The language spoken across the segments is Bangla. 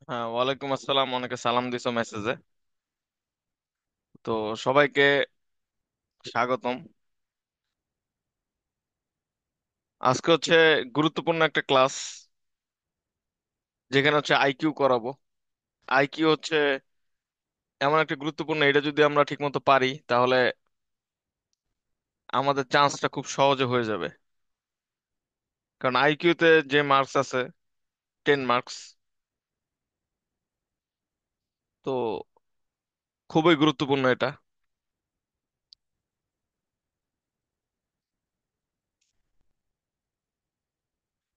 হ্যাঁ, ওয়ালাইকুম আসসালাম। অনেকে সালাম দিছো মেসেজে। তো সবাইকে স্বাগতম। আজকে হচ্ছে গুরুত্বপূর্ণ একটা ক্লাস, যেখানে হচ্ছে আইকিউ করাবো। আইকিউ হচ্ছে এমন একটা গুরুত্বপূর্ণ, এটা যদি আমরা ঠিকমতো পারি তাহলে আমাদের চান্সটা খুব সহজে হয়ে যাবে। কারণ আইকিউতে যে মার্কস আছে 10 মার্কস, তো খুবই গুরুত্বপূর্ণ এটা।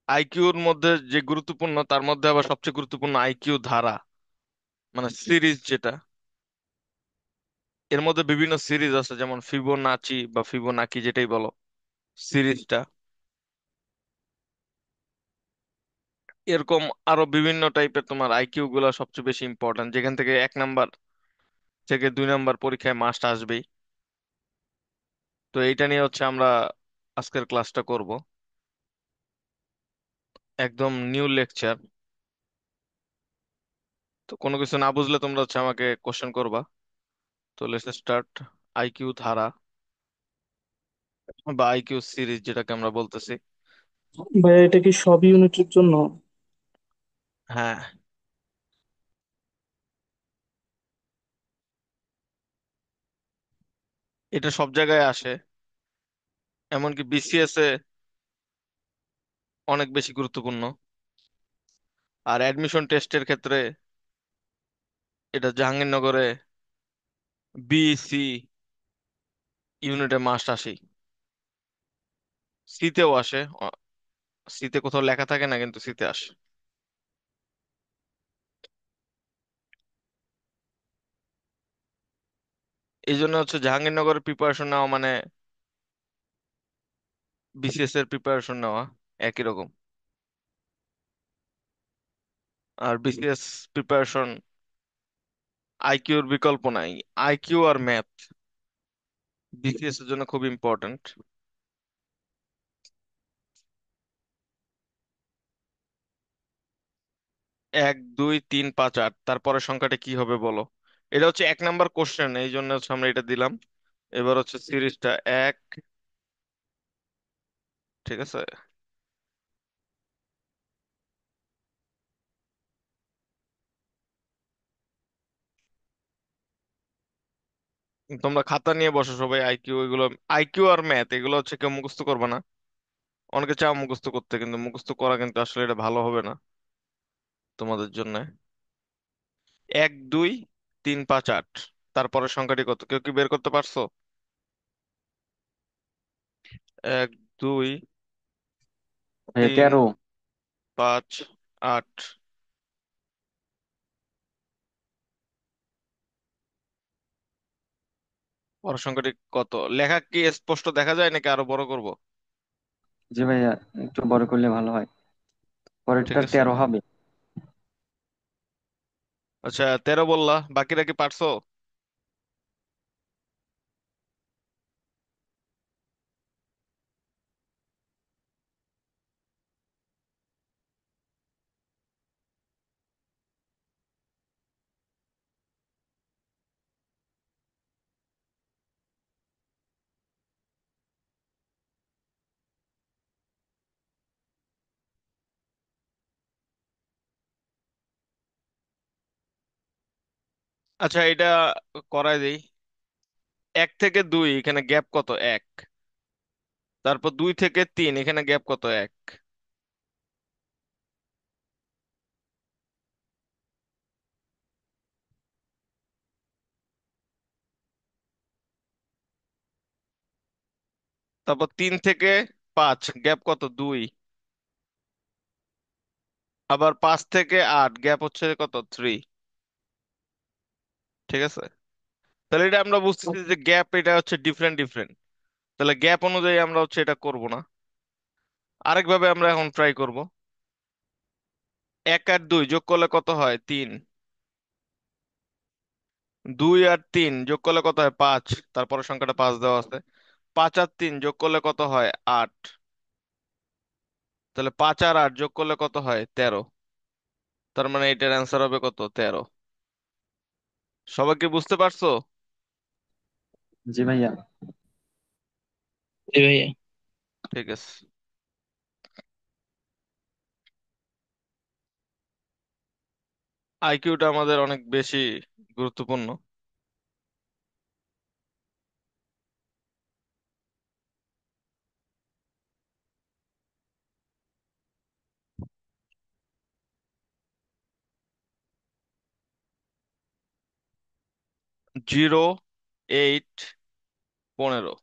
আইকিউর মধ্যে যে গুরুত্বপূর্ণ, তার মধ্যে আবার সবচেয়ে গুরুত্বপূর্ণ আইকিউ ধারা, মানে সিরিজ যেটা। এর মধ্যে বিভিন্ন সিরিজ আছে, যেমন ফিবোনাচি বা ফিবোনাকি যেটাই বলো, সিরিজটা। এরকম আরো বিভিন্ন টাইপের তোমার আইকিউ গুলা সবচেয়ে বেশি ইম্পর্ট্যান্ট, যেখান থেকে 1 নাম্বার থেকে 2 নাম্বার পরীক্ষায় মাস্ট আসবেই। তো এইটা নিয়ে হচ্ছে আমরা আজকের ক্লাসটা করব। একদম নিউ লেকচার। তো কোনো কিছু না বুঝলে তোমরা হচ্ছে আমাকে কোশ্চেন করবা। তো লেটস স্টার্ট। আইকিউ ধারা বা আইকিউ সিরিজ যেটাকে আমরা বলতেছি। ভাইয়া এটা কি সব ইউনিটের জন্য? হ্যাঁ, এটা সব জায়গায় আসে, এমনকি বিসিএস এ অনেক বেশি গুরুত্বপূর্ণ। আর অ্যাডমিশন টেস্টের ক্ষেত্রে এটা জাহাঙ্গীরনগরে বিসি ইউনিটে মাস্ট আসেই। সিতেও আসে, সিতে কোথাও লেখা থাকে না, কিন্তু সিতে আসে। এই জন্য হচ্ছে জাহাঙ্গীরনগরের প্রিপারেশন নেওয়া মানে বিসিএস এর প্রিপারেশন নেওয়া একই রকম। আর বিসিএস প্রিপারেশন আইকিউর বিকল্প নাই। আইকিউ আর ম্যাথ বিসিএস এর জন্য খুব ইম্পর্ট্যান্ট। 1 2 3 5 8, তারপরে সংখ্যাটা কি হবে বলো? এটা হচ্ছে 1 নাম্বার কোশ্চেন, এই জন্য হচ্ছে আমরা এটা দিলাম। এবার হচ্ছে সিরিজটা এক। ঠিক আছে, তোমরা খাতা নিয়ে বসো সবাই। আইকিউ এগুলো, আইকিউ আর ম্যাথ এগুলো হচ্ছে কেউ মুখস্থ করবে না। অনেকে চাও মুখস্থ করতে, কিন্তু মুখস্থ করা কিন্তু আসলে এটা ভালো হবে না তোমাদের জন্য। 1 2 3 5 8, তারপরে সংখ্যাটি কত কেউ কি বের করতে পারছো? 1 2 তিন 13। 5 8। পরের সংখ্যাটি কত? লেখা কি স্পষ্ট দেখা যায় নাকি আরো বড় করব? জি ভাইয়া, একটু বড় করলে ভালো হয়। ঠিক পরেরটা আছে, 13 হবে। আচ্ছা 13 বললা, বাকিরা কি পারছো? আচ্ছা, এটা করাই দেই। 1 থেকে 2 এখানে গ্যাপ কত? 1। তারপর 2 থেকে 3 এখানে গ্যাপ কত? 1। তারপর 3 থেকে 5 গ্যাপ কত? 2। আবার 5 থেকে 8 গ্যাপ হচ্ছে কত? 3। ঠিক আছে, তাহলে এটা আমরা বুঝতেছি যে গ্যাপ এটা হচ্ছে ডিফারেন্ট ডিফারেন্ট। তাহলে গ্যাপ অনুযায়ী আমরা হচ্ছে এটা করব না, আরেকভাবে আমরা এখন ট্রাই করব। 1 আর 2 যোগ করলে কত হয়? 3। 2 আর 3 যোগ করলে কত হয়? 5। তারপরে সংখ্যাটা 5 দেওয়া আছে। 5 আর 3 যোগ করলে কত হয়? 8। তাহলে 5 আর 8 যোগ করলে কত হয়? 13। তার মানে এটার অ্যান্সার হবে কত? 13। সবাই কি বুঝতে পারছো? জি ভাইয়া। জি ভাইয়া। ঠিক আছে। আইকিউটা আমাদের অনেক বেশি গুরুত্বপূর্ণ। 0, 8, 15।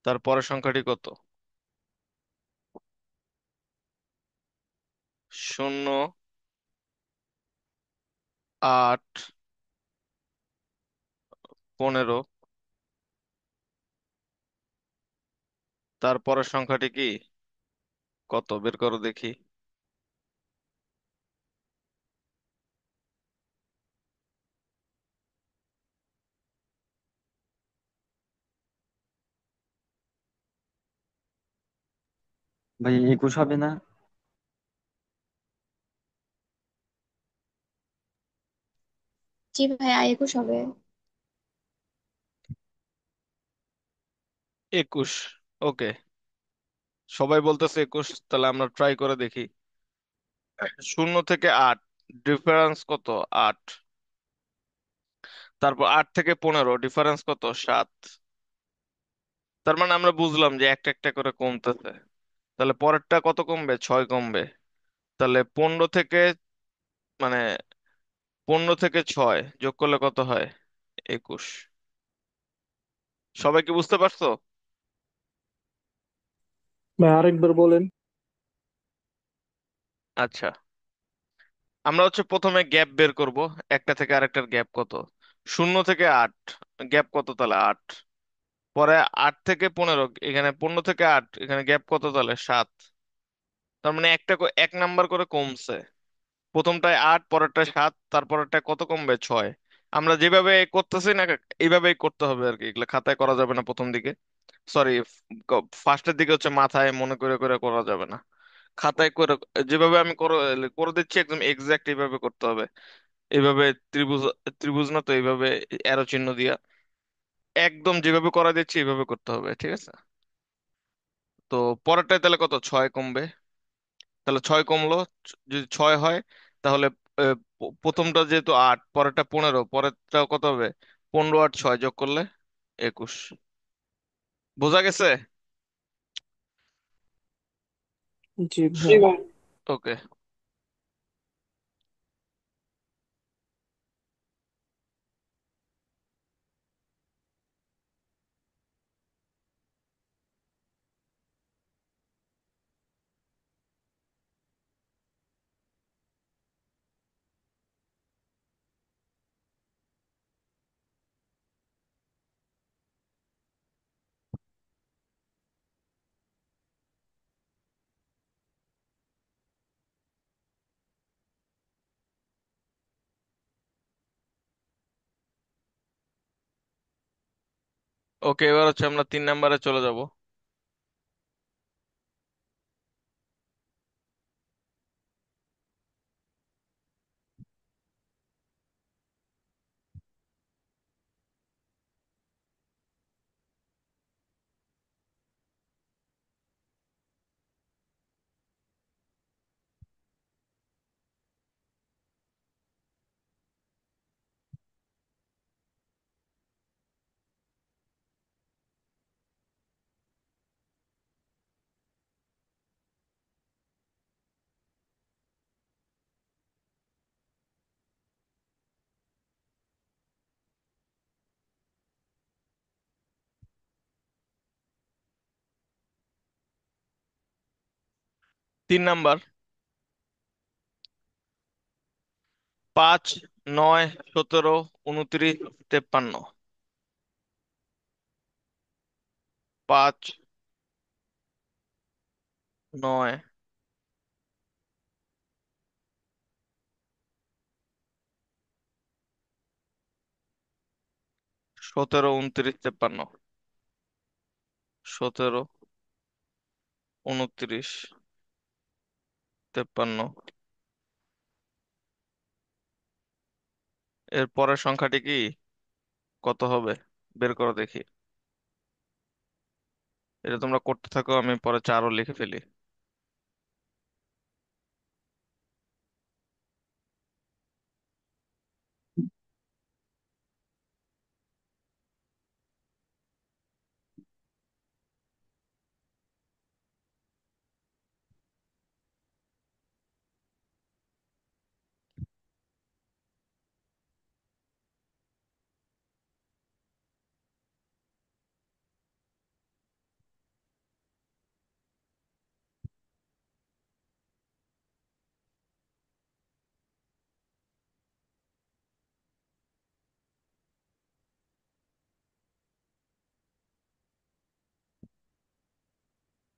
তার পরের সংখ্যাটি কত? 0, 8, 15। তার পরের সংখ্যাটি কি? কত বের করো দেখি। ভাই 21 হবে না? জি ভাইয়া, 21 হবে। 21। ওকে, সবাই বলতেছে 21, তাহলে আমরা ট্রাই করে দেখি। 0 থেকে 8 ডিফারেন্স কত? 8। তারপর 8 থেকে 15 ডিফারেন্স কত? 7। তার মানে আমরা বুঝলাম যে একটা একটা করে কমতেছে। তাহলে পরেরটা কত কমবে? 6 কমবে। তাহলে 15 থেকে 6 যোগ করলে কত হয়? 21। সবাই কি বুঝতে পারছো? ভাই আরেকবার বলেন। আচ্ছা, আমরা হচ্ছে প্রথমে গ্যাপ বের করব। একটা থেকে আরেকটার গ্যাপ কত? 0 থেকে 8 গ্যাপ কত? তাহলে 8। পরে 8 থেকে 15, এখানে 15 থেকে 8 এখানে গ্যাপ কত? তাহলে 7। তার মানে এক নাম্বার করে কমছে। প্রথমটায় 8, পরেরটায় 7, তারপরেরটায় কত কমবে? 6। আমরা যেভাবে করতেছি না, এইভাবেই করতে হবে আর কি। এগুলো খাতায় করা যাবে না প্রথম দিকে। সরি, ফার্স্টের দিকে হচ্ছে মাথায় মনে করে করে করা যাবে না। খাতায় করে, যেভাবে আমি করে করে দিচ্ছি একদম এক্সাক্ট এইভাবে করতে হবে। এইভাবে ত্রিভুজ, ত্রিভুজ না তো, এইভাবে অ্যারো চিহ্ন দিয়া একদম যেভাবে করা দিচ্ছি এইভাবে করতে হবে, ঠিক আছে? তো পরেরটায় তাহলে কত? 6 কমবে। তাহলে 6 কমলো। যদি 6 হয় তাহলে প্রথমটা যেহেতু 8, পরেরটা 15, পরেরটা কত হবে? 15 আর 6 যোগ করলে 21। বোঝা গেছে? জি ভাইয়া। ওকে। ওকে, এবার হচ্ছে আমরা 3 নাম্বারে চলে যাব। 3 নাম্বার: 5, 9, 17, 29, 53। 5, 9, 17, 29, 53। 17, 29, 53। এর পরের সংখ্যাটি কি, কত হবে? বের করো দেখি। এটা তোমরা করতে থাকো, আমি পরে চারও লিখে ফেলি।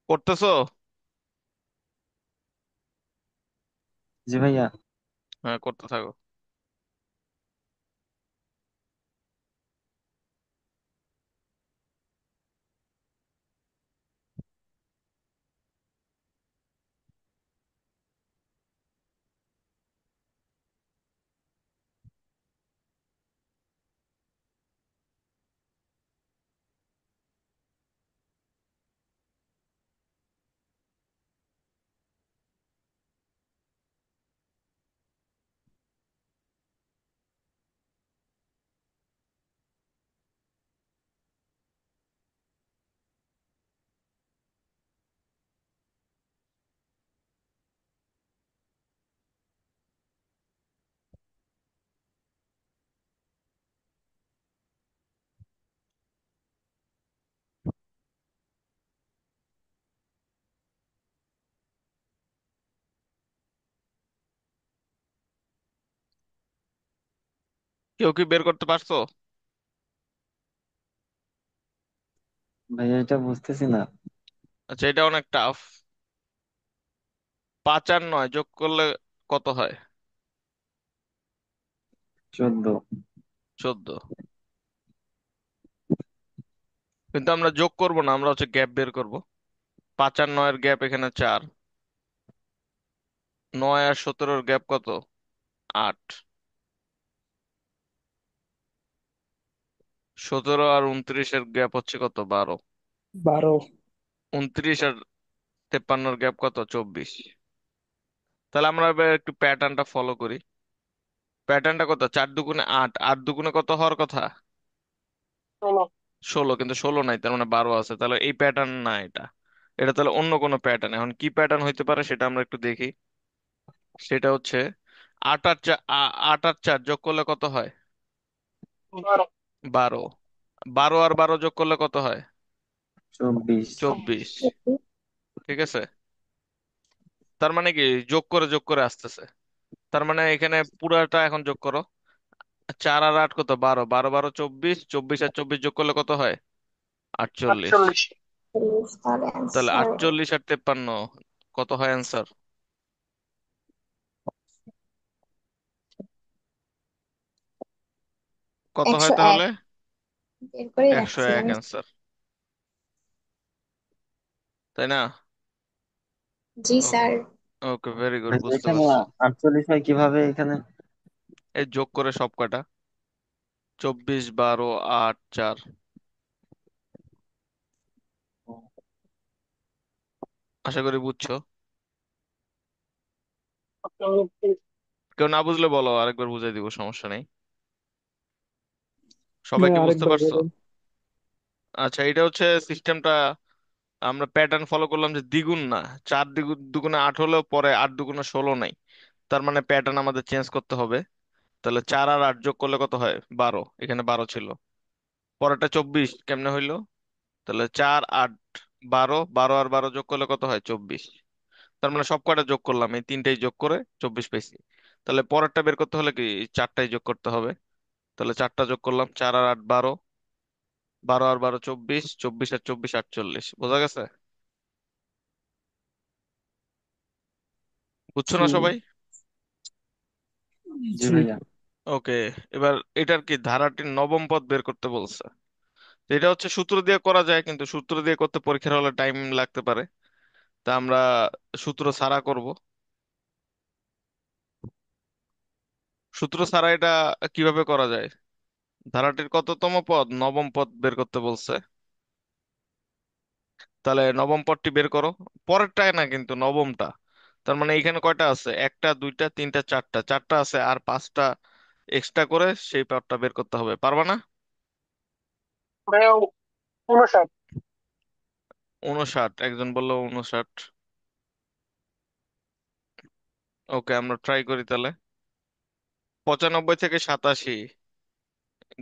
করতেছো? জি ভাইয়া। হ্যাঁ, করতে থাকো। কেউ কি বের করতে পারছো? ভাইয়া এটা বুঝতেছি না। আচ্ছা, এটা অনেক টাফ। 5 আর 9 যোগ করলে কত হয়? 14। 14। কিন্তু আমরা যোগ করব না, আমরা হচ্ছে গ্যাপ বের করব। 5 আর 9-এর গ্যাপ এখানে 4। 9 আর 17-এর গ্যাপ কত? 8। 17 আর 29-এর গ্যাপ হচ্ছে কত? 12। 12। 29 আর 53-এর গ্যাপ কত? 24। তাহলে আমরা এবার একটু প্যাটার্নটা ফলো করি। প্যাটার্নটা কত? 4 দুগুণে 8, 8 দুগুণে কত হওয়ার কথা? 16, কিন্তু 16 নাই, তার মানে 12 আছে। তাহলে এই প্যাটার্ন না এটা। এটা তাহলে অন্য কোনো প্যাটার্ন। এখন কি প্যাটার্ন হইতে পারে সেটা আমরা একটু দেখি। সেটা হচ্ছে 8 আর 4 যোগ করলে কত হয়? 12। 12 আর 12 যোগ করলে কত হয়? 24। 24। ঠিক আছে। তার মানে কি, যোগ করে যোগ করে আসতেছে। তার মানে এখানে পুরাটা এখন যোগ করো। 4 আর 8 কত? 12। 12 12 24। 24 আর 24 যোগ করলে কত হয়? 48। তাহলে তাহলে অ্যান্সার 48 আর 53 কত হয় অ্যান্সার? কত হয় 101। তাহলে? বের করেই একশো রাখছি এক আমি। অ্যান্সার, তাই না? জি স্যার। ওকে, ভেরি গুড, ভাইয়া বুঝতে এখানে পারছি। 48 হয় কিভাবে এখানে? এই যোগ করে সব কটা, 24 12 8 4। আশা করি বুঝছো। কেউ না বুঝলে বলো, আরেকবার বুঝাই দিব, সমস্যা নেই। সবাই ভাই কি বুঝতে আরেকবার পারছো? বলেন। আচ্ছা, এটা হচ্ছে সিস্টেমটা। আমরা প্যাটার্ন ফলো করলাম যে দ্বিগুণ না। 4 দুগুণে 8 হলেও পরে 8 দুগুণে 16 নাই। তার মানে প্যাটার্ন আমাদের চেঞ্জ করতে হবে। তাহলে 4 আর 8 যোগ করলে কত হয়? 12। এখানে 12 ছিল, পরেরটা 24 কেমনে হইলো? তাহলে 4 8 12, 12 আর 12 যোগ করলে কত হয়? 24। তার মানে সব কয়টা যোগ করলাম, এই তিনটাই যোগ করে 24 পাইছি। তাহলে পরেরটা বের করতে হলে কি, চারটাই যোগ করতে হবে। তাহলে চারটা যোগ করলাম, 4 আর 8 12। 12 আর 12 24। 24 আর 24 48। বোঝা গেছে? বুঝছো জি। না সবাই? জি জি। ভাইয়া। ওকে। এবার এটার কি ধারাটির নবম পদ বের করতে বলছে। তো এটা হচ্ছে সূত্র দিয়ে করা যায়, কিন্তু সূত্র দিয়ে করতে পরীক্ষার হলে টাইম লাগতে পারে। তা আমরা সূত্র ছাড়া করব। সূত্র ছাড়া এটা কিভাবে করা যায়? ধারাটির কততম পদ? নবম পদ বের করতে বলছে। তাহলে নবম পদটি বের করো। পরেরটায় না, কিন্তু নবমটা। তার মানে এখানে কয়টা আছে? একটা, দুইটা, তিনটা, চারটা। চারটা আছে, আর পাঁচটা এক্সট্রা করে সেই পদটা বের করতে হবে। পারবা না? ভাইয়া 59। 59, একজন বললো 59। ওকে, আমরা ট্রাই করি তাহলে। 95 থেকে 87,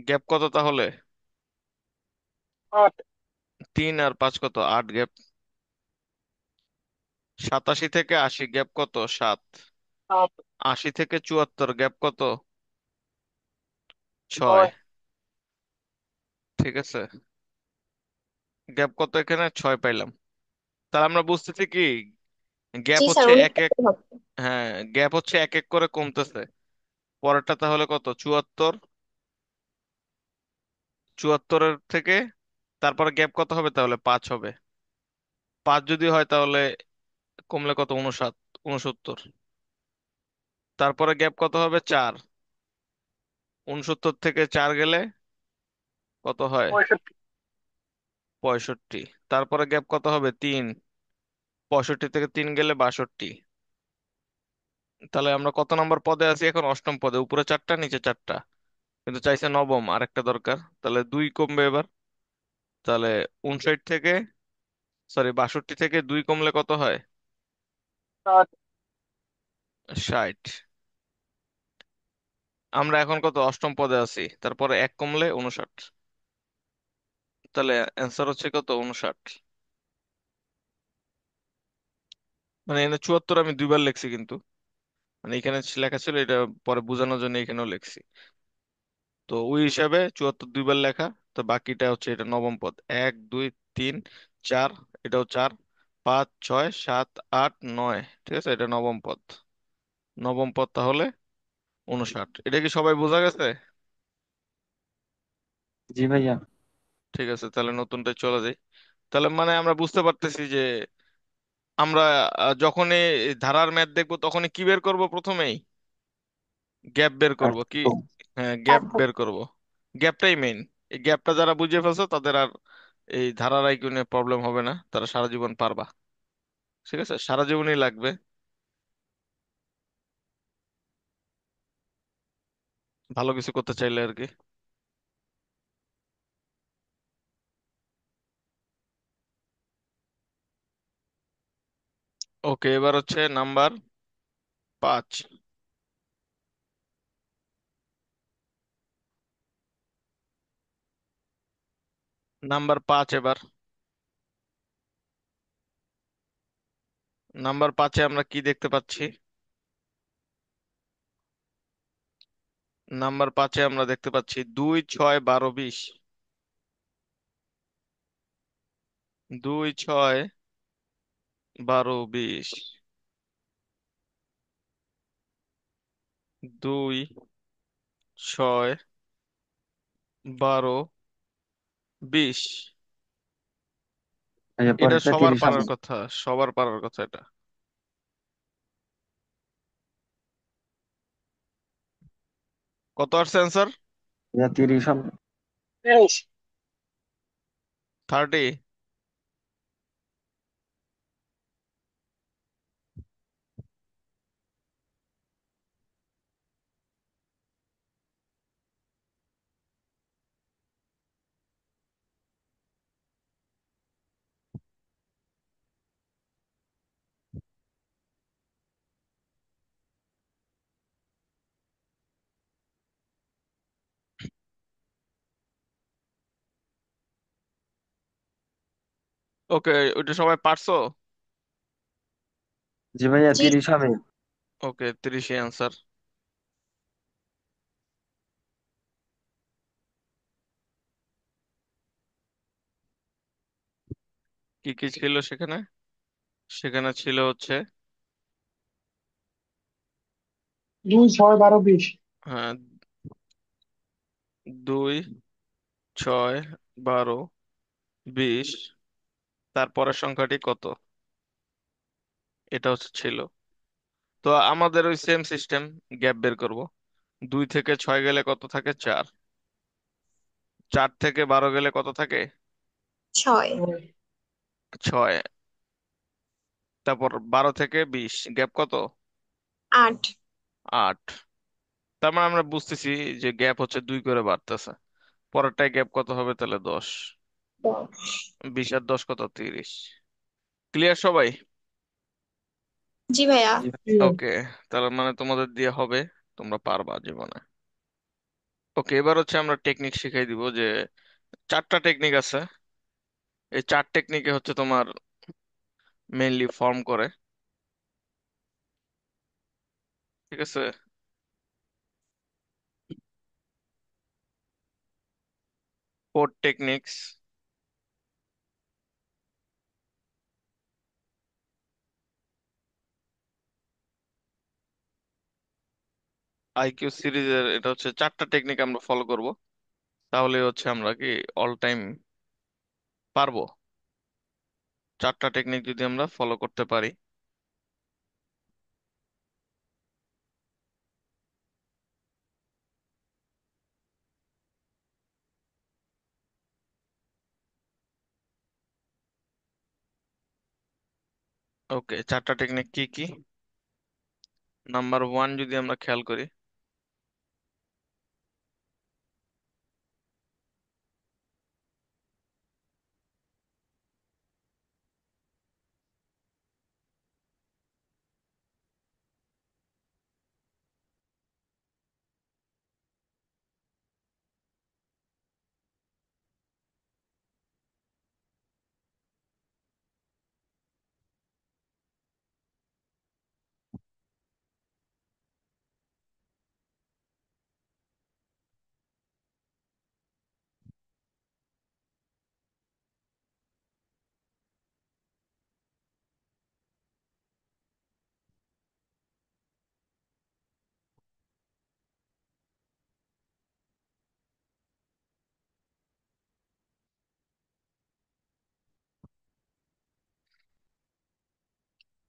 গ্যাপ কত তাহলে? 8। 3 আর 5 কত? 8 গ্যাপ। 87 থেকে 80, গ্যাপ কত? 7। 7। 80 থেকে 74, গ্যাপ কত? 6। 6। ঠিক আছে, গ্যাপ কত এখানে? 6 পাইলাম। তাহলে আমরা বুঝতেছি কি, গ্যাপ জি স্যার, হচ্ছে উনি এক এক। করতে হবে। হ্যাঁ, গ্যাপ হচ্ছে এক এক করে কমতেছে। পরেরটা তাহলে কত? 74। 74-এর থেকে তারপরে গ্যাপ কত হবে তাহলে? 5 হবে। 5 যদি হয় তাহলে কমলে কত? 59, 69। তারপরে গ্যাপ কত হবে? 4। 69 থেকে 4 গেলে কত হয়? 65। 65। তারপরে গ্যাপ কত হবে? 3। 65 থেকে 3 গেলে 62। তাহলে আমরা কত নম্বর পদে আছি এখন? অষ্টম পদে। উপরে চারটা, নিচে চারটা, কিন্তু চাইছে নবম, আর একটা দরকার। তাহলে 2 কমবে এবার। তাহলে 59 থেকে, সরি 62 থেকে 2 কমলে কত হয়? 7। 60। আমরা এখন কত? অষ্টম পদে আছি। তারপরে 1 কমলে 59। তাহলে অ্যান্সার হচ্ছে কত? 59। মানে এখানে 74 আমি দুইবার লিখছি, কিন্তু মানে এখানে লেখা ছিল, এটা পরে বোঝানোর জন্য এখানেও লিখছি। তো ওই হিসাবে 74 দুইবার লেখা। তো বাকিটা হচ্ছে এটা নবম পদ। 1, 2, 3, 4, এটাও 4, 5, 6, 7, 8, 9। ঠিক আছে, এটা নবম পদ। নবম পদ তাহলে 59। এটা কি সবাই বোঝা গেছে? জি ভাইয়া। ঠিক আছে, তাহলে নতুনটাই চলে যাই। তাহলে মানে আমরা বুঝতে পারতেছি যে আমরা যখনই ধারার ম্যাথ দেখবো তখনই কি বের করব? প্রথমেই গ্যাপ বের করব কি? পার্থক্য। হ্যাঁ, গ্যাপ পার্থক্য। বের করব। গ্যাপটাই মেইন। এই গ্যাপটা যারা বুঝে ফেলছো তাদের আর এই ধারার আইকিউ নিয়ে প্রবলেম হবে না, তারা সারা জীবন পারবা। ঠিক আছে, সারা জীবনই লাগবে, ভালো কিছু করতে চাইলে আর কি। ওকে, এবার হচ্ছে নাম্বার 5। নাম্বার 5 এবার। নাম্বার 5-এ আমরা কি দেখতে পাচ্ছি? নাম্বার 5-এ আমরা দেখতে পাচ্ছি 2, 6, 12, 20। 2, 6, 12, 20। 2, 6, 12, 20। ভাইয়া এটা পরেরটা সবার 30 পারার হবে। কথা, সবার পারার কথা এটা। কত আসছে অ্যান্সার? ভাইয়া 30 হবে। 23। 30। ওকে, ওইটা সবাই পারছো? জি ভাইয়া জি 30 হবে। ওকে, 30 অ্যান্সার। কি কি ছিল সেখানে? সেখানে ছিল হচ্ছে, 2, 6, 12, 20। হ্যাঁ, 2, 6, 12, 20। তারপরের সংখ্যাটি কত? এটা হচ্ছে ছিল। তো আমাদের ওই সেম সিস্টেম, গ্যাপ বের করব। 2 থেকে 6 গেলে কত থাকে? 4। 4 থেকে 12 গেলে কত থাকে? 6। 6। তারপর 12 থেকে 20 গ্যাপ কত? 8। 8। তার মানে আমরা বুঝতেছি যে গ্যাপ হচ্ছে 2 করে বাড়তেছে। পরেরটায় গ্যাপ কত হবে তাহলে? 10। 10। 20 আর 10 কত? 30। ক্লিয়ার সবাই? জি ভাইয়া। জি ভাই। ওকে, তাহলে মানে তোমাদের দিয়ে হবে, তোমরা পারবা জীবনে। ওকে, এবার হচ্ছে আমরা টেকনিক শিখাই দিব যে 4টা টেকনিক আছে। এই 4 টেকনিকে হচ্ছে তোমার মেইনলি ফর্ম করে, ঠিক আছে? 4 টেকনিক্স: আইকিউ সিরিজের। এটা হচ্ছে 4টা টেকনিক আমরা ফলো করব, তাহলে হচ্ছে আমরা কি অল টাইম পারবো। 4টা টেকনিক যদি আমরা ফলো করতে পারি। ওকে, 4টা টেকনিক কি কি? নাম্বার 1 যদি আমরা খেয়াল করি,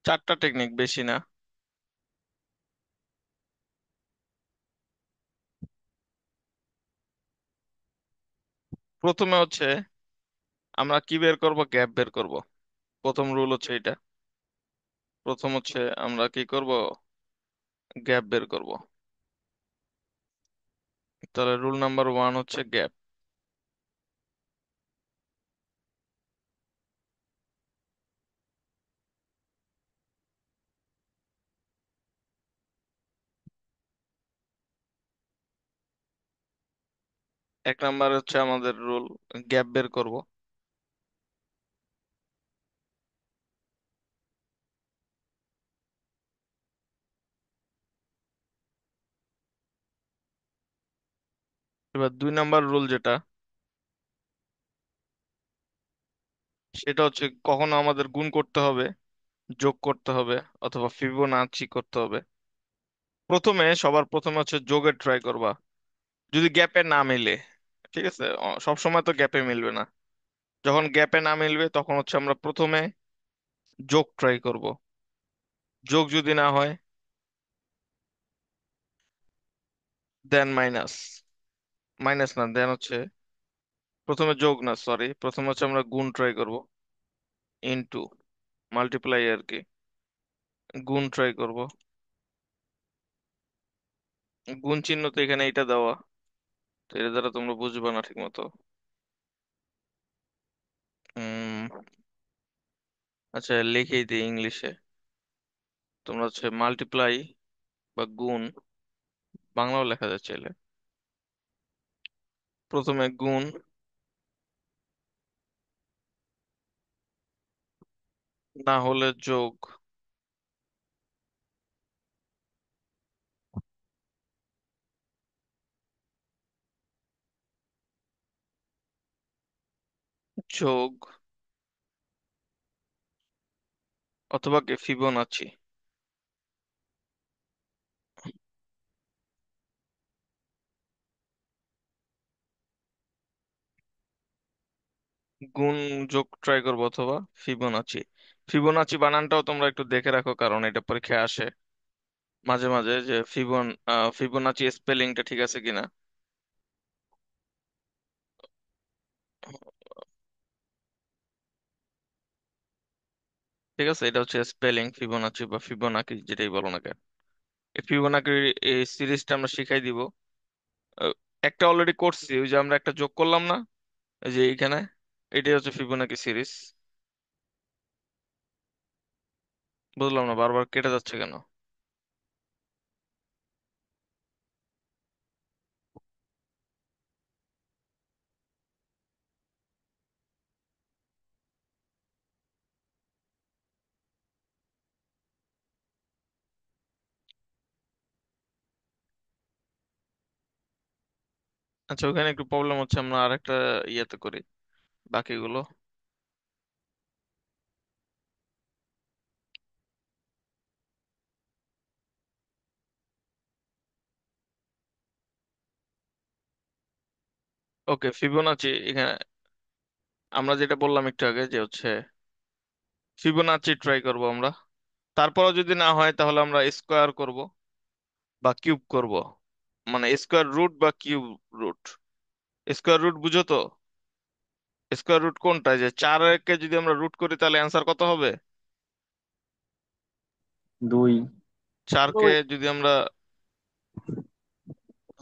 চারটা টেকনিক, বেশি না। প্রথমে হচ্ছে আমরা কি বের করব? গ্যাপ বের করব। প্রথম রুল হচ্ছে এটা। প্রথম হচ্ছে আমরা কি করব? গ্যাপ বের করব। তাহলে রুল নাম্বার 1 হচ্ছে গ্যাপ। এক নাম্বার হচ্ছে আমাদের রুল, গ্যাপ বের করব। এবার 2 নাম্বার রুল যেটা, সেটা হচ্ছে কখনো আমাদের গুণ করতে হবে, যোগ করতে হবে, অথবা ফিবোনাচি করতে হবে। সবার প্রথমে হচ্ছে যোগের ট্রাই করবা, যদি গ্যাপে না মিলে। ঠিক আছে, সব সময় তো গ্যাপে মিলবে না। যখন গ্যাপে না মিলবে তখন হচ্ছে আমরা প্রথমে যোগ ট্রাই করব। যোগ যদি না হয়, দেন মাইনাস। মাইনাস না, দেন হচ্ছে প্রথমে যোগ না, সরি, প্রথমে হচ্ছে আমরা গুণ ট্রাই করব। ইনটু, মাল্টিপ্লাই আর কি। গুণ ট্রাই করব। গুণ চিহ্ন তো এখানে এটা দেওয়া, তো এর দ্বারা তোমরা বুঝবে না ঠিক মতো। উম আচ্ছা, লিখেই দিই ইংলিশে। তোমরা হচ্ছে মাল্টিপ্লাই বা গুণ, বাংলাও লেখা যায় চাইলে। প্রথমে গুণ, না হলে যোগ। যোগ অথবা কি ফিবোনাচি। গুণ, যোগ ট্রাই করবো অথবা ফিবোনাচি। ফিবোনাচি বানানটাও তোমরা একটু দেখে রাখো, কারণ এটা পরীক্ষায় আসে। মাঝে মাঝে যে ফিবোনাচি স্পেলিংটা ঠিক আছে কিনা। ঠিক আছে, এটা হচ্ছে স্পেলিং ফিবোনাচি বা ফিবোনাকি যেটাই বলো না কেন। এই ফিবোনাকি এই সিরিজটা আমরা শিখাই দিব। আহ, একটা অলরেডি করছি, ওই যে আমরা একটা যোগ করলাম না, এই যে এইখানে, এটাই হচ্ছে ফিবোনাকি সিরিজ। বুঝলাম না বারবার কেটে যাচ্ছে কেন। আচ্ছা, ওখানে একটু প্রবলেম হচ্ছে, আমরা আরেকটা ইয়েতে করি বাকিগুলো। ওকে, ফিবোনাচি এখানে আমরা যেটা বললাম একটু আগে যে হচ্ছে ফিবোনাচি ট্রাই করব আমরা। তারপরও যদি না হয় তাহলে আমরা স্কোয়ার করব বা কিউব করব। মানে স্কোয়ার রুট বা কিউব রুট। স্কোয়ার রুট বুঝো তো? স্কোয়ার রুট কোনটা, যে 4 কে যদি আমরা রুট করি তাহলে অ্যান্সার কত হবে? 2। 4 কে দুই। যদি আমরা,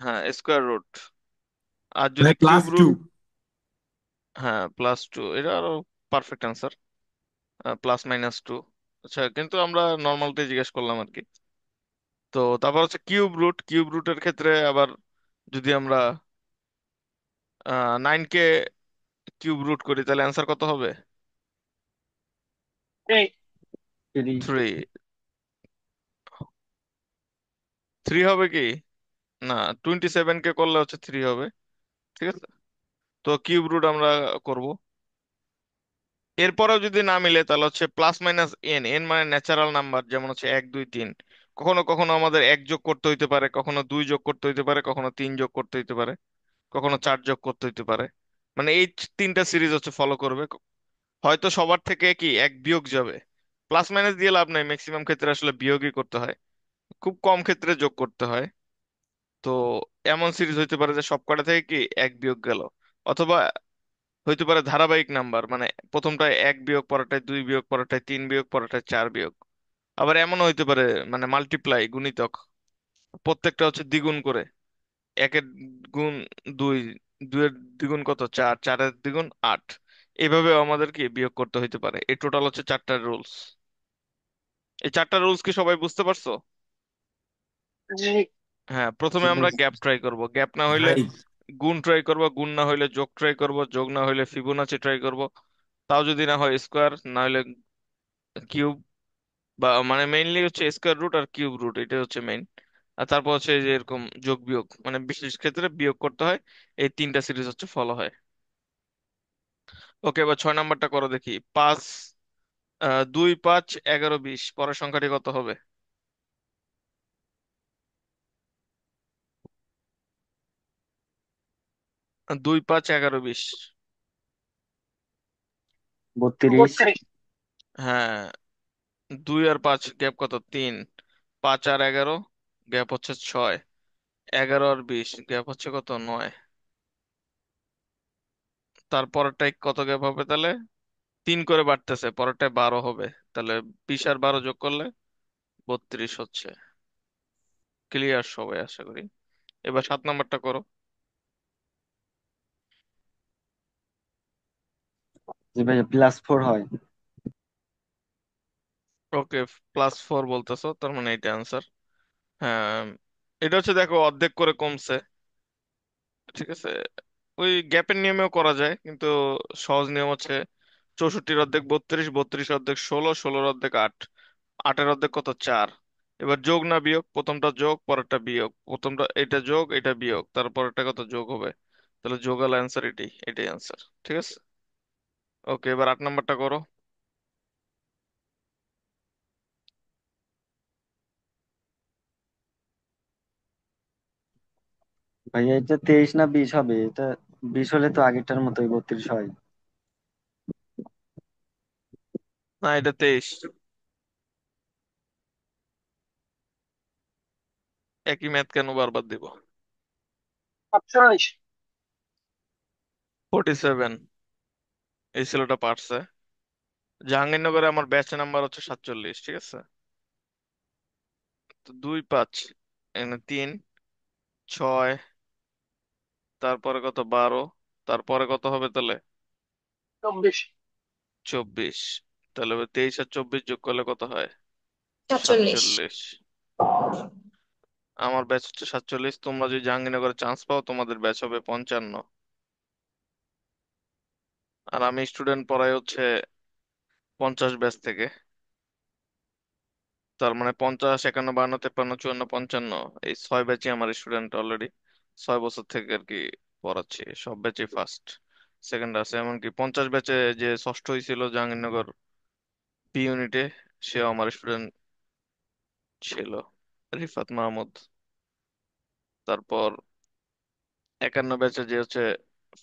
হ্যাঁ স্কোয়ার রুট। আর যদি ভাই কিউব প্লাস টু। রুট, হ্যাঁ +2, এটা আরো পারফেক্ট অ্যান্সার। +-2। আচ্ছা, কিন্তু আমরা নর্মালটাই জিজ্ঞেস করলাম আর কি। তো তারপর হচ্ছে কিউব রুট। কিউব রুটের ক্ষেত্রে আবার যদি আমরা 9 কে কিউব রুট করি তাহলে অ্যান্সার কত হবে? এই 3। 3। 3 হবে কি? না, 27 কে করলে হচ্ছে 3 হবে। ঠিক আছে, তো কিউব রুট আমরা করব। এরপরেও যদি না মিলে তাহলে হচ্ছে +-n। এন মানে ন্যাচারাল নাম্বার, যেমন হচ্ছে 1 2 3। কখনো কখনো আমাদের এক যোগ করতে হইতে পারে, কখনো দুই যোগ করতে হইতে পারে, কখনো তিন যোগ করতে হইতে পারে, কখনো চার যোগ করতে হইতে পারে। মানে এই তিনটা সিরিজ হচ্ছে ফলো করবে। হয়তো সবার থেকে কি এক বিয়োগ যাবে। প্লাস মাইনাস দিয়ে লাভ নাই, ম্যাক্সিমাম ক্ষেত্রে আসলে বিয়োগই করতে হয়, খুব কম ক্ষেত্রে যোগ করতে হয়। তো এমন সিরিজ হইতে পারে যে সবকটা থেকে কি এক বিয়োগ গেল, অথবা হইতে পারে ধারাবাহিক নাম্বার, মানে প্রথমটায় এক বিয়োগ, পরেরটায় দুই বিয়োগ, পরেরটায় তিন বিয়োগ, পরেরটায় চার বিয়োগ। আবার এমনও হইতে পারে মানে মাল্টিপ্লাই, গুণিতক, প্রত্যেকটা হচ্ছে দ্বিগুণ করে। একের গুণ দুই, দুইয়ের দ্বিগুণ কত, চার, চারের দ্বিগুণ আট। এইভাবে আমাদের কি বিয়োগ করতে হইতে পারে। এই টোটাল হচ্ছে 4টা রুলস। এই 4টা রুলস কি সবাই বুঝতে পারছো? জি। হ্যাঁ, জি প্রথমে ভাই। আমরা গ্যাপ ট্রাই করব, গ্যাপ না হইলে ভাই গুণ ট্রাই করব, গুণ না হইলে যোগ ট্রাই করব, যোগ না হইলে ফিবোনাচি ট্রাই করব, তাও যদি না হয় স্কোয়ার, না হইলে কিউব। বা মানে মেইনলি হচ্ছে স্কোয়ার রুট আর কিউব রুট, এটা হচ্ছে মেইন। আর তারপর হচ্ছে এই যে এরকম যোগ বিয়োগ, মানে বিশেষ ক্ষেত্রে বিয়োগ করতে হয়। এই তিনটা সিরিজ হচ্ছে ফলো হয়। ওকে, এবার 6 নাম্বারটা করো দেখি। 2 5 11 20, পরের সংখ্যাটি কত হবে? 2 5 11 20। 32। 32। হ্যাঁ, 2 আর 5 গ্যাপ কত, 3। 5 আর 11 গ্যাপ হচ্ছে 6। 11 আর 20 গ্যাপ হচ্ছে কত, 9। তারপরটাই কত গ্যাপ হবে তাহলে? 3 করে বাড়তেছে, পরেরটায় 12 হবে। তাহলে 20 আর 12 যোগ করলে 32 হচ্ছে। ক্লিয়ার সবাই আশা করি। এবার 7 নাম্বারটা করো। জি ভাইয়া +4 হয়। ওকে, +4 বলতেছো, তার মানে এটা অ্যান্সার। হ্যাঁ, এটা হচ্ছে দেখো অর্ধেক করে কমছে। ঠিক আছে, ওই গ্যাপের নিয়মেও করা যায়, কিন্তু সহজ নিয়ম হচ্ছে 64-এর অর্ধেক 32, 32-এর অর্ধেক 16, 16-এর অর্ধেক 8, 8-এর অর্ধেক কত, 4। এবার যোগ না বিয়োগ, প্রথমটা যোগ পরেরটা বিয়োগ, প্রথমটা এটা যোগ এটা বিয়োগ, তারপরটা কত যোগ হবে। তাহলে যোগাল অ্যান্সার এটাই, এটাই অ্যান্সার। ঠিক আছে, ওকে, এবার 8 নাম্বারটা করো। ভাইয়া এটা 23 না 20 হবে? এটা 20 হলে তো আগেরটার মতোই 32 হয়। না, এটা 23। একই ম্যাথ কেন বারবার দিব? 47। 47। এই ছেলেটা পারছে। জাহাঙ্গীরনগরে আমার ব্যাচ নাম্বার হচ্ছে 47, ঠিক আছে? তো 2 5, এখানে 3 6, তারপরে কত 12, তারপরে কত হবে তাহলে? 24। 24। তাহলে 23 আর 24 যোগ করলে কত হয়? 47। 47। আমার ব্যাচ হচ্ছে 47, তোমরা যদি জাহাঙ্গীরনগরে চান্স পাও তোমাদের ব্যাচ হবে 55। আর আমি স্টুডেন্ট পড়াই হচ্ছে 50 ব্যাচ থেকে। তার মানে 50 51 52 53 54 55, এই 6 ব্যাচই আমার স্টুডেন্ট অলরেডি। 6 বছর থেকে আর কি পড়াচ্ছি, সব ব্যাচে ফার্স্ট সেকেন্ড আছে। এমনকি 50 ব্যাচে যে ষষ্ঠ হয়েছিল জাহাঙ্গীরনগর বি ইউনিটে, সেও আমার স্টুডেন্ট ছিল, রিফাত মাহমুদ। তারপর 51 ব্যাচে যে হচ্ছে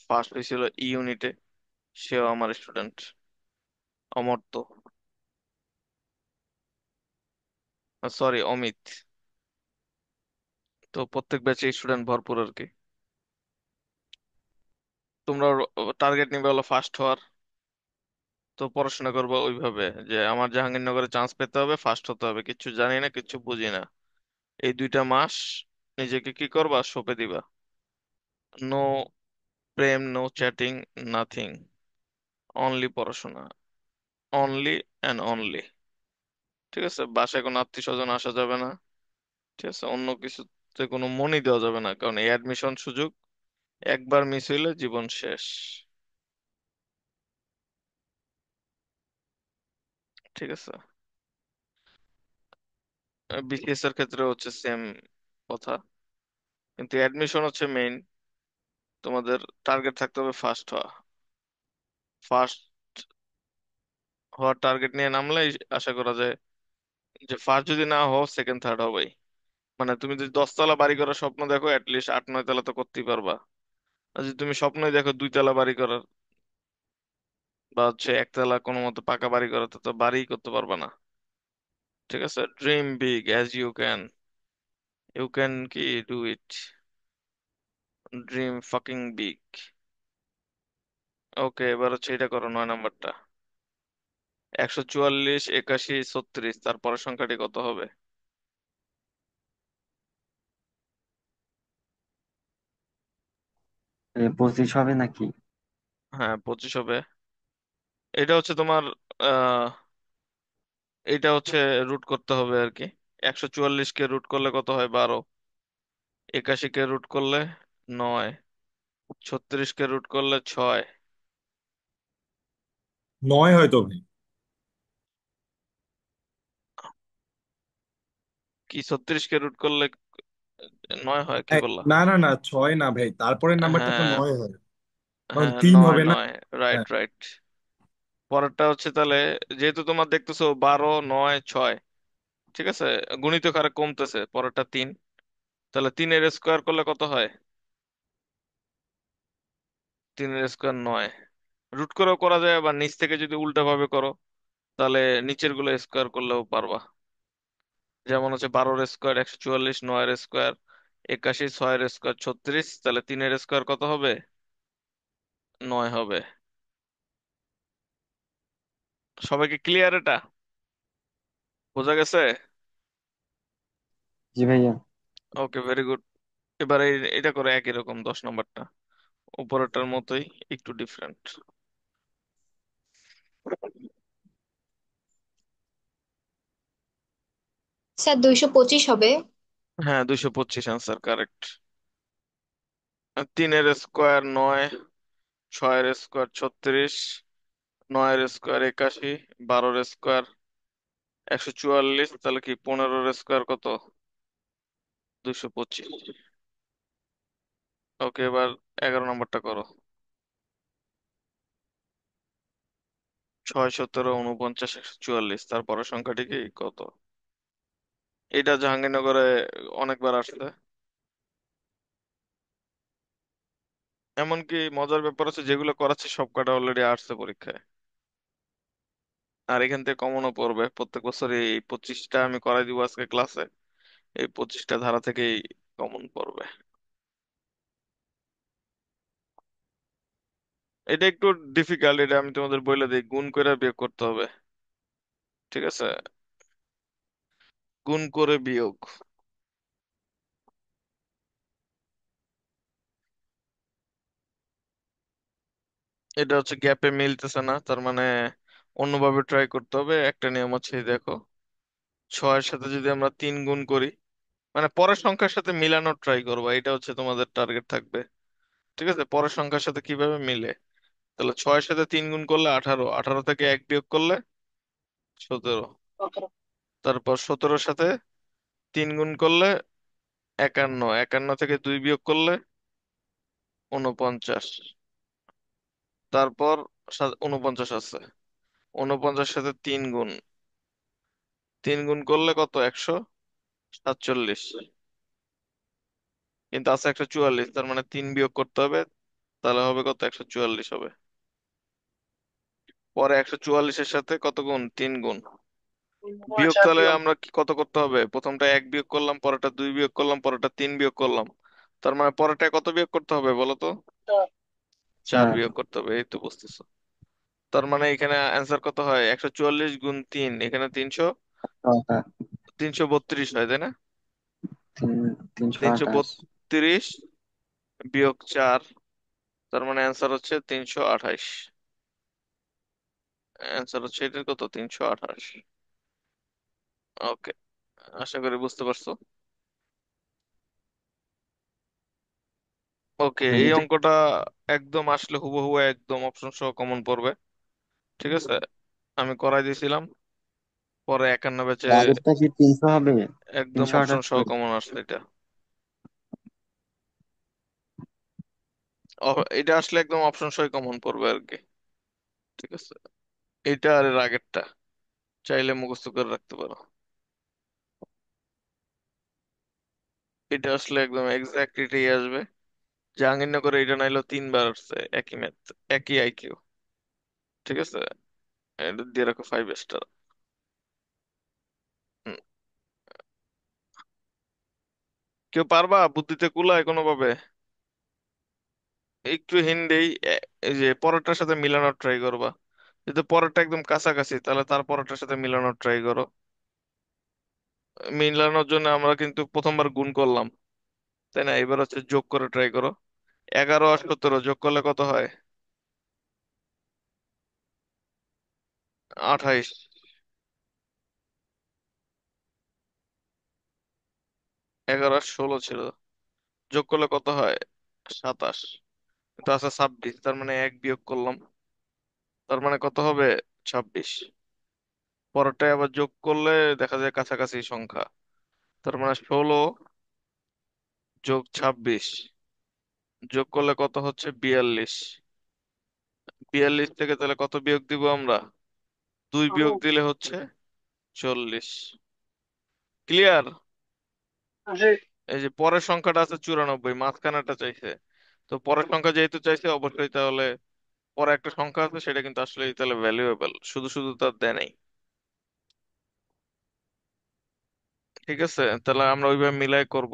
ফার্স্ট হয়েছিল ই ইউনিটে, সেও আমার স্টুডেন্ট, অমর্ত্য, সরি অমিত। তো প্রত্যেক ব্যাচে স্টুডেন্ট ভরপুর আর কি। তোমরা টার্গেট নিবে হলো ফার্স্ট হওয়ার। তো পড়াশোনা করবো ওইভাবে যে আমার জাহাঙ্গীরনগরে চান্স পেতে হবে, ফার্স্ট হতে হবে, কিচ্ছু জানি না কিচ্ছু বুঝি না। এই 2টা মাস নিজেকে কি করবা, সঁপে দিবা। নো প্রেম, নো চ্যাটিং, নাথিং, অনলি পড়াশোনা, অনলি অ্যান্ড অনলি। ঠিক আছে? বাসায় কোনো আত্মীয় স্বজন আসা যাবে না, ঠিক আছে? অন্য কিছুতে কোনো মনই দেওয়া যাবে না, কারণ এই অ্যাডমিশন সুযোগ একবার মিস হইলে জীবন শেষ। ঠিক আছে? বিসিএস এর ক্ষেত্রে হচ্ছে সেম কথা, কিন্তু অ্যাডমিশন হচ্ছে মেইন। তোমাদের টার্গেট থাকতে হবে ফার্স্ট হওয়া। ফার্স্ট হওয়ার টার্গেট নিয়ে নামলেই আশা করা যায় যে ফার্স্ট যদি না হও সেকেন্ড থার্ড হবেই। মানে তুমি যদি 10 তলা বাড়ি করার স্বপ্ন দেখো, অ্যাটলিস্ট 8 9 তলা তো করতেই পারবা। আর যদি তুমি স্বপ্নই দেখো 2 তলা বাড়ি করার, বা হচ্ছে 1 তলা কোনো মতো পাকা বাড়ি করার, তো বাড়িই করতে পারবা না। ঠিক আছে? Dream big as you can, you can কি do it, dream fucking big. Okay, এবার হচ্ছে এটা করো 9 নাম্বারটা। 144 81 36, তারপরের সংখ্যাটি কত হবে? 25 হবে নাকি? হ্যাঁ 25 হবে। এটা হচ্ছে তোমার আহ এটা হচ্ছে রুট করতে হবে আর কি। 144কে রুট করলে কত হয়? 12। 81কে রুট করলে 9। 36কে রুট করলে 6। 9 হয়তো ভাই। কি 36কে রুট করলে 9 হয়, কি বললা? না না না, 6 না ভাই, তারপরের নাম্বারটা তো হ্যাঁ 9 হয়, কারণ হ্যাঁ, 3 নয় হবে না। নয়, রাইট হ্যাঁ, রাইট। পরেরটা হচ্ছে তাহলে, যেহেতু তোমার দেখতেছো 12 9 6, ঠিক আছে, গুণিত আকারে কমতেছে, পরেরটা 3। তাহলে 3-এর স্কোয়ার করলে কত হয়? 3-এর স্কোয়ার 9। রুট করেও করা যায়, আবার নিচ থেকে যদি উল্টা ভাবে করো তাহলে নিচের গুলো স্কোয়ার করলেও পারবা। যেমন হচ্ছে 12-এর স্কোয়ার 144, 9-এর স্কোয়ার 81, 6-এর স্কোয়ার 36, তাহলে 3-এর স্কোয়ার কত হবে? 9 হবে। সবাইকে ক্লিয়ার এটা? বোঝা গেছে? জি ভাইয়া। ওকে, ভেরি গুড। এবার এটা করে একই রকম 10 নাম্বারটা, উপরেরটার মতোই, একটু ডিফারেন্ট। স্যার 225 হবে। হ্যাঁ 225 আনসার কারেক্ট। 3-এর স্কোয়ার 9, 6-এর স্কোয়ার 36, 9-এর স্কোয়ার 81, 12-এর স্কোয়ার 144, তাহলে কি 15-এর স্কোয়ার কত? 225। ওকে, এবার 11 নাম্বারটা করো। 6 17 49 144, তারপরের সংখ্যাটি কি কত? এটা জাহাঙ্গীরনগরে অনেকবার আসছে। এমনকি মজার ব্যাপার হচ্ছে যেগুলো করাচ্ছে সব কটা অলরেডি আসছে পরীক্ষায়। আর এখান থেকে কমনও পড়বে প্রত্যেক বছর। এই 25টা আমি করাই দিব আজকে ক্লাসে, এই 25টা ধারা থেকেই কমন পড়বে। এটা একটু ডিফিকাল্ট, এটা আমি তোমাদের বলে দিই, গুণ করে বিয়োগ করতে হবে। ঠিক আছে, গুণ করে বিয়োগ। এটা হচ্ছে গ্যাপে মিলতেছে না, তার মানে অন্যভাবে ট্রাই করতে হবে। একটা নিয়ম হচ্ছে এই দেখো, 6-এর সাথে যদি আমরা 3 গুণ করি, মানে পরের সংখ্যার সাথে মিলানোর ট্রাই করবো, এটা হচ্ছে তোমাদের টার্গেট থাকবে। ঠিক আছে, পরের সংখ্যার সাথে কিভাবে মিলে। তাহলে 6-এর সাথে 3 গুণ করলে 18, 18 থেকে 1 বিয়োগ করলে 17, 17। তারপর 17-এর সাথে 3 গুণ করলে 51, 51 থেকে 2 বিয়োগ করলে 49, তারপর 49 আছে, 49 সাথে 3 গুণ, 3 গুণ করলে কত, 147, কিন্তু আছে 144, তার মানে 3 বিয়োগ করতে হবে, তাহলে হবে কত, 144 হবে। পরে 144-এর সাথে কত গুণ, 3 গুণ, করে বিয়োগ 4 তাহলে দিলাম। আমরা কি কত করতে হবে, প্রথমটা 1 বিয়োগ করলাম, পরেরটা 2 বিয়োগ করলাম, পরেরটা 3 বিয়োগ করলাম, তার মানে পরেরটা কত বিয়োগ করতে হবে বলো তো, 4। 4 4। বিয়োগ করতে হবে, এই তো বুঝতেছো। তার মানে এখানে অ্যান্সার কত হয়, 144 গুণ 3, এখানে 332 হয়, তাই না? 328। 332 বিয়োগ 4, তার মানে অ্যান্সার হচ্ছে 328। অ্যান্সার হচ্ছে এটার কত, 328। ওকে, আশা করি বুঝতে পারছো। ওকে, হ্যাঁ, এই এটা অঙ্কটা একদম আসলে হুবহু একদম অপশন সহ কমন পড়বে। ঠিক আছে, আমি করাই দিয়েছিলাম, পরে 51 ব্যাচে আগেরটা কি 300 হবে? একদম তিনশো অপশন সহ আটাত্তর কমন আসছে এটা। এটা আসলে একদম অপশন সহ কমন পড়বে আর কি। ঠিক আছে, এটা আর এর আগেরটা চাইলে মুখস্থ করে রাখতে পারো। এটা আসলে একদম এক্সাক্ট এটাই আসবে। জাহাঙ্গীরনগরে এটা নাইলো 3 বার আসছে, একই ম্যাথ, একই আইকিউ। ঠিক আছে, এটা দিয়ে রাখো 5 স্টার। কেউ পারবা, বুদ্ধিতে কুলায় কোনোভাবে? একটু হিন্দেই, এই যে পরেরটার সাথে মিলানোর ট্রাই করবা। যদি পরেরটা একদম কাছাকাছি, তাহলে তার পরেরটার সাথে মিলানোর ট্রাই করো। মিলানোর জন্য আমরা কিন্তু প্রথমবার গুণ করলাম, তাই না? এবার হচ্ছে যোগ করে ট্রাই করো। 11 আর 17 যোগ করলে কত হয়, 28। 11 আর 16 ছিল, যোগ করলে কত হয়, 27, কিন্তু আছে 26, তার মানে 1 বিয়োগ করলাম, তার মানে কত হবে, 26। পরেরটায় আবার যোগ করলে দেখা যায় কাছাকাছি সংখ্যা, তার মানে 16 যোগ 26 যোগ করলে কত হচ্ছে, 42। 42 থেকে তাহলে কত বিয়োগ দিব আমরা, 2 বিয়োগ দিলে হচ্ছে 40। ক্লিয়ার? জি। এই যে পরের সংখ্যাটা আছে 94, মাঝখানেটা চাইছে, তো পরের সংখ্যা যেহেতু চাইছে অবশ্যই তাহলে পরে একটা সংখ্যা আছে, সেটা কিন্তু আসলে তাহলে ভ্যালুয়েবল, শুধু শুধু তার দেয় নাই। ঠিক আছে, তাহলে আমরা ওইভাবে মিলাই করব।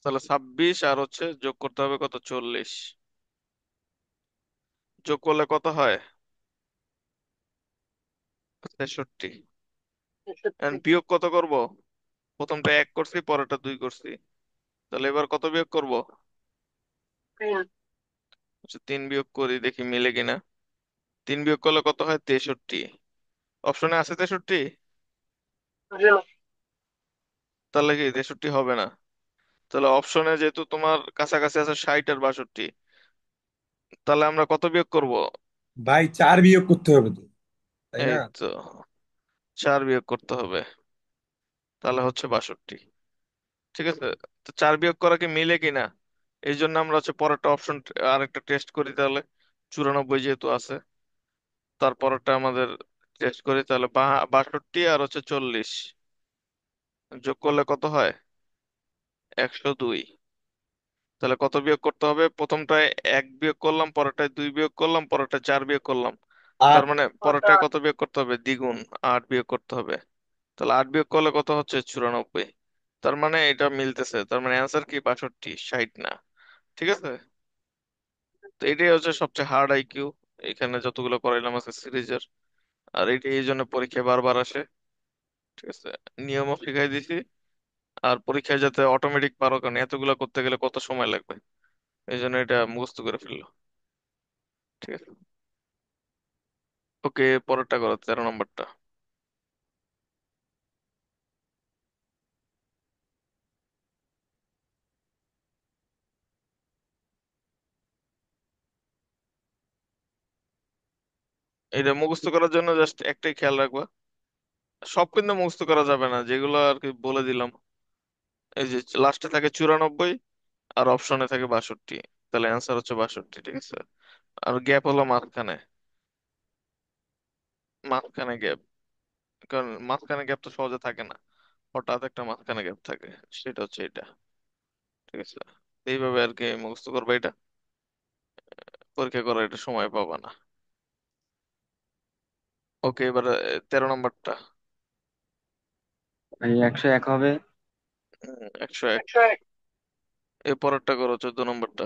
তাহলে 26 আর হচ্ছে যোগ করতে হবে কত, 40, যোগ করলে কত হয়, 63। 63। বিয়োগ কত করব, প্রথমটা 1 করছি, পরেরটা 2 করছি, তাহলে এবার কত বিয়োগ করব, 3। আচ্ছা 3 বিয়োগ করি, দেখি মিলে কিনা। 3 বিয়োগ করলে কত হয়, 63। অপশনে আছে 63, জি না। তাহলে কি 63 হবে না? তাহলে অপশনে যেহেতু তোমার কাছাকাছি আছে 60 আর 62, তাহলে আমরা কত বিয়োগ করব, ভাই 4 বিয়োগ করতে হবে তো, তাই এই না? তো 4 বিয়োগ করতে হবে, তাহলে হচ্ছে 62। ঠিক আছে, তো 4 বিয়োগ করা কি মিলে কিনা, এই জন্য আমরা হচ্ছে পরেরটা অপশন আরেকটা টেস্ট করি তাহলে। 94 যেহেতু আছে, তারপরটা আমাদের টেস্ট করি, তাহলে 62 আর হচ্ছে 40 যোগ করলে কত হয়, 102। তাহলে কত বিয়োগ করতে হবে, প্রথমটায় 1 বিয়োগ করলাম, পরেরটায় 2 বিয়োগ করলাম, পরেরটায় 4 বিয়োগ করলাম, তার 8। মানে ওটা পরেরটায় কত বিয়োগ করতে হবে, দ্বিগুণ, 8 বিয়োগ করতে হবে। তাহলে 8 বিয়োগ করলে কত হচ্ছে? 94। তার মানে এটা মিলতেছে, তার মানে অ্যান্সার কি 62, 60 না। ঠিক আছে। তো এটাই হচ্ছে সবচেয়ে হার্ড আইকিউ এখানে যতগুলো করাইলাম আছে সিরিজের। আর এটা এই জন্য পরীক্ষায় বারবার আসে। ঠিক আছে। নিয়মও শিখাই দিছি। আর পরীক্ষায় যাতে অটোমেটিক পারো, কারণ এতগুলো করতে গেলে কত সময় লাগবে, এই জন্য এটা মুখস্থ করে ফেললো। ঠিক আছে। ওকে, পরেরটা করো, 13 নম্বরটা। এটা মুখস্থ করার জন্য জাস্ট একটাই খেয়াল রাখবা, সব কিন্তু মুখস্থ করা যাবে না, যেগুলো আর কি বলে দিলাম। এই যে লাস্টে থাকে 94 আর অপশনে থাকে 62, তাহলে অ্যান্সার হচ্ছে 62। ঠিক আছে। আর গ্যাপ হলো মাঝখানে, মাঝখানে গ্যাপ। কারণ মাঝখানে গ্যাপ তো সহজে থাকে না, হঠাৎ একটা মাঝখানে গ্যাপ থাকে, সেটা হচ্ছে এটা। ঠিক আছে। এইভাবে আর কি মুখস্থ করবে এটা, পরীক্ষা করার এটা সময় পাবা না। ওকে, এবার 13 নম্বরটা। ভাই 101 হবে। 101। 101। এর পরেরটা করো, 14 নম্বরটা।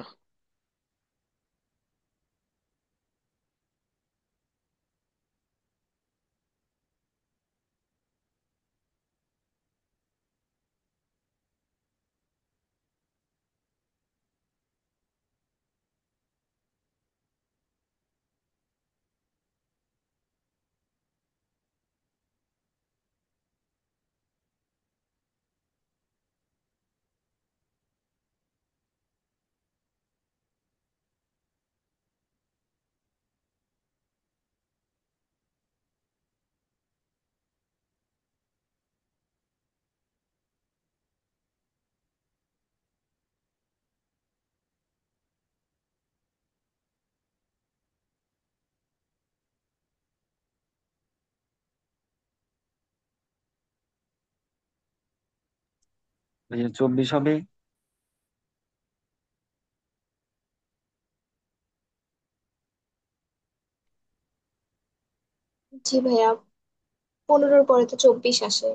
ভাই 24 হবে। জি ভাইয়া, 15-র পরে তো 24 আসে।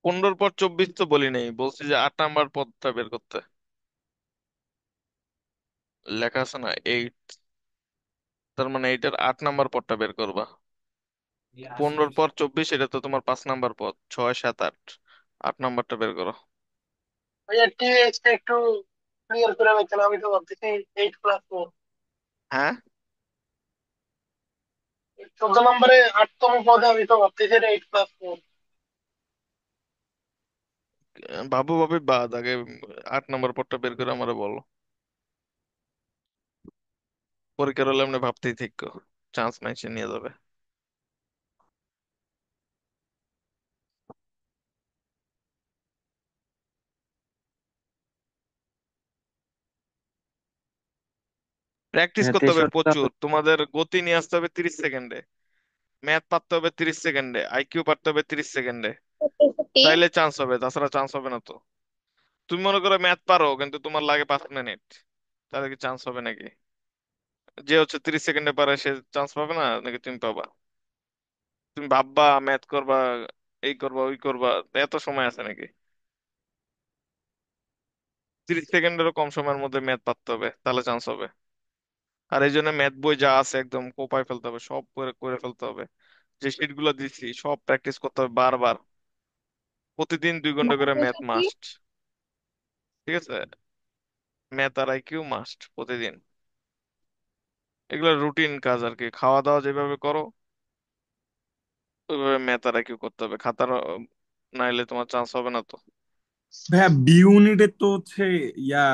পনেরোর পর 24 তো বলি নাই, বলছি যে 8 নাম্বার পদটা বের করতে। লেখা আছে না 8, তার মানে এইটার 8 নাম্বার পদটা বের করবা। 15-র পর 24, এটা তো তোমার 5 নাম্বার পদ, 6, 7, 8। 8 নাম্বারটা বের করো। ভাইয়া টিএইচটা একটু ক্লিয়ার করে রাখছেন, আমি তো ভাবতেছি 8+4। হ্যাঁ। 14 নম্বরে 8তম পদে আমি তো ভাবতেছি 8+4। বাবু ভাবি বাদ, আগে 8 নাম্বার পদটা বের করে আমারে বলো। পরীক্ষার হলে এমনি ভাবতেই থাকো, চান্স নাই, সে নিয়ে যাবে। প্র্যাকটিস করতে হবে 63 প্রচুর, হবে। তোমাদের গতি নিয়ে আসতে হবে 30 সেকেন্ডে, ম্যাথ পারতে হবে 30 সেকেন্ডে, আইকিউ পারতে হবে 30 সেকেন্ডে। 40। তাইলে চান্স হবে, তাছাড়া চান্স হবে না তো। তুমি মনে করো ম্যাথ পারো কিন্তু তোমার লাগে 5 মিনিট, তাহলে কি চান্স হবে নাকি? যে হচ্ছে 30 সেকেন্ডে পারে সে চান্স পাবে না নাকি তুমি পাবা? তুমি ভাববা, ম্যাথ করবা, এই করবা ওই করবা, তা এত সময় আছে নাকি? 30 সেকেন্ডেরও কম সময়ের মধ্যে ম্যাথ পারতে হবে, তাহলে চান্স হবে। আর এই জন্য ম্যাথ বই যা আছে একদম কোপায় ফেলতে হবে, সব করে করে ফেলতে হবে। যে শিট গুলো দিচ্ছি সব প্র্যাকটিস করতে হবে বারবার, প্রতিদিন 2 ঘন্টা করে ম্যাথ বাংলাদেশে কি? মাস্ট। ঠিক আছে। ম্যাথ আর আইকিউ মাস্ট প্রতিদিন। এগুলো রুটিন কাজ আর কি, খাওয়া দাওয়া যেভাবে করো ওইভাবে ম্যাথ আর IQ করতে হবে। খাতার নাইলে তোমার চান্স হবে না তো। ভাইয়া বি ইউনিটের তো হচ্ছে ইয়া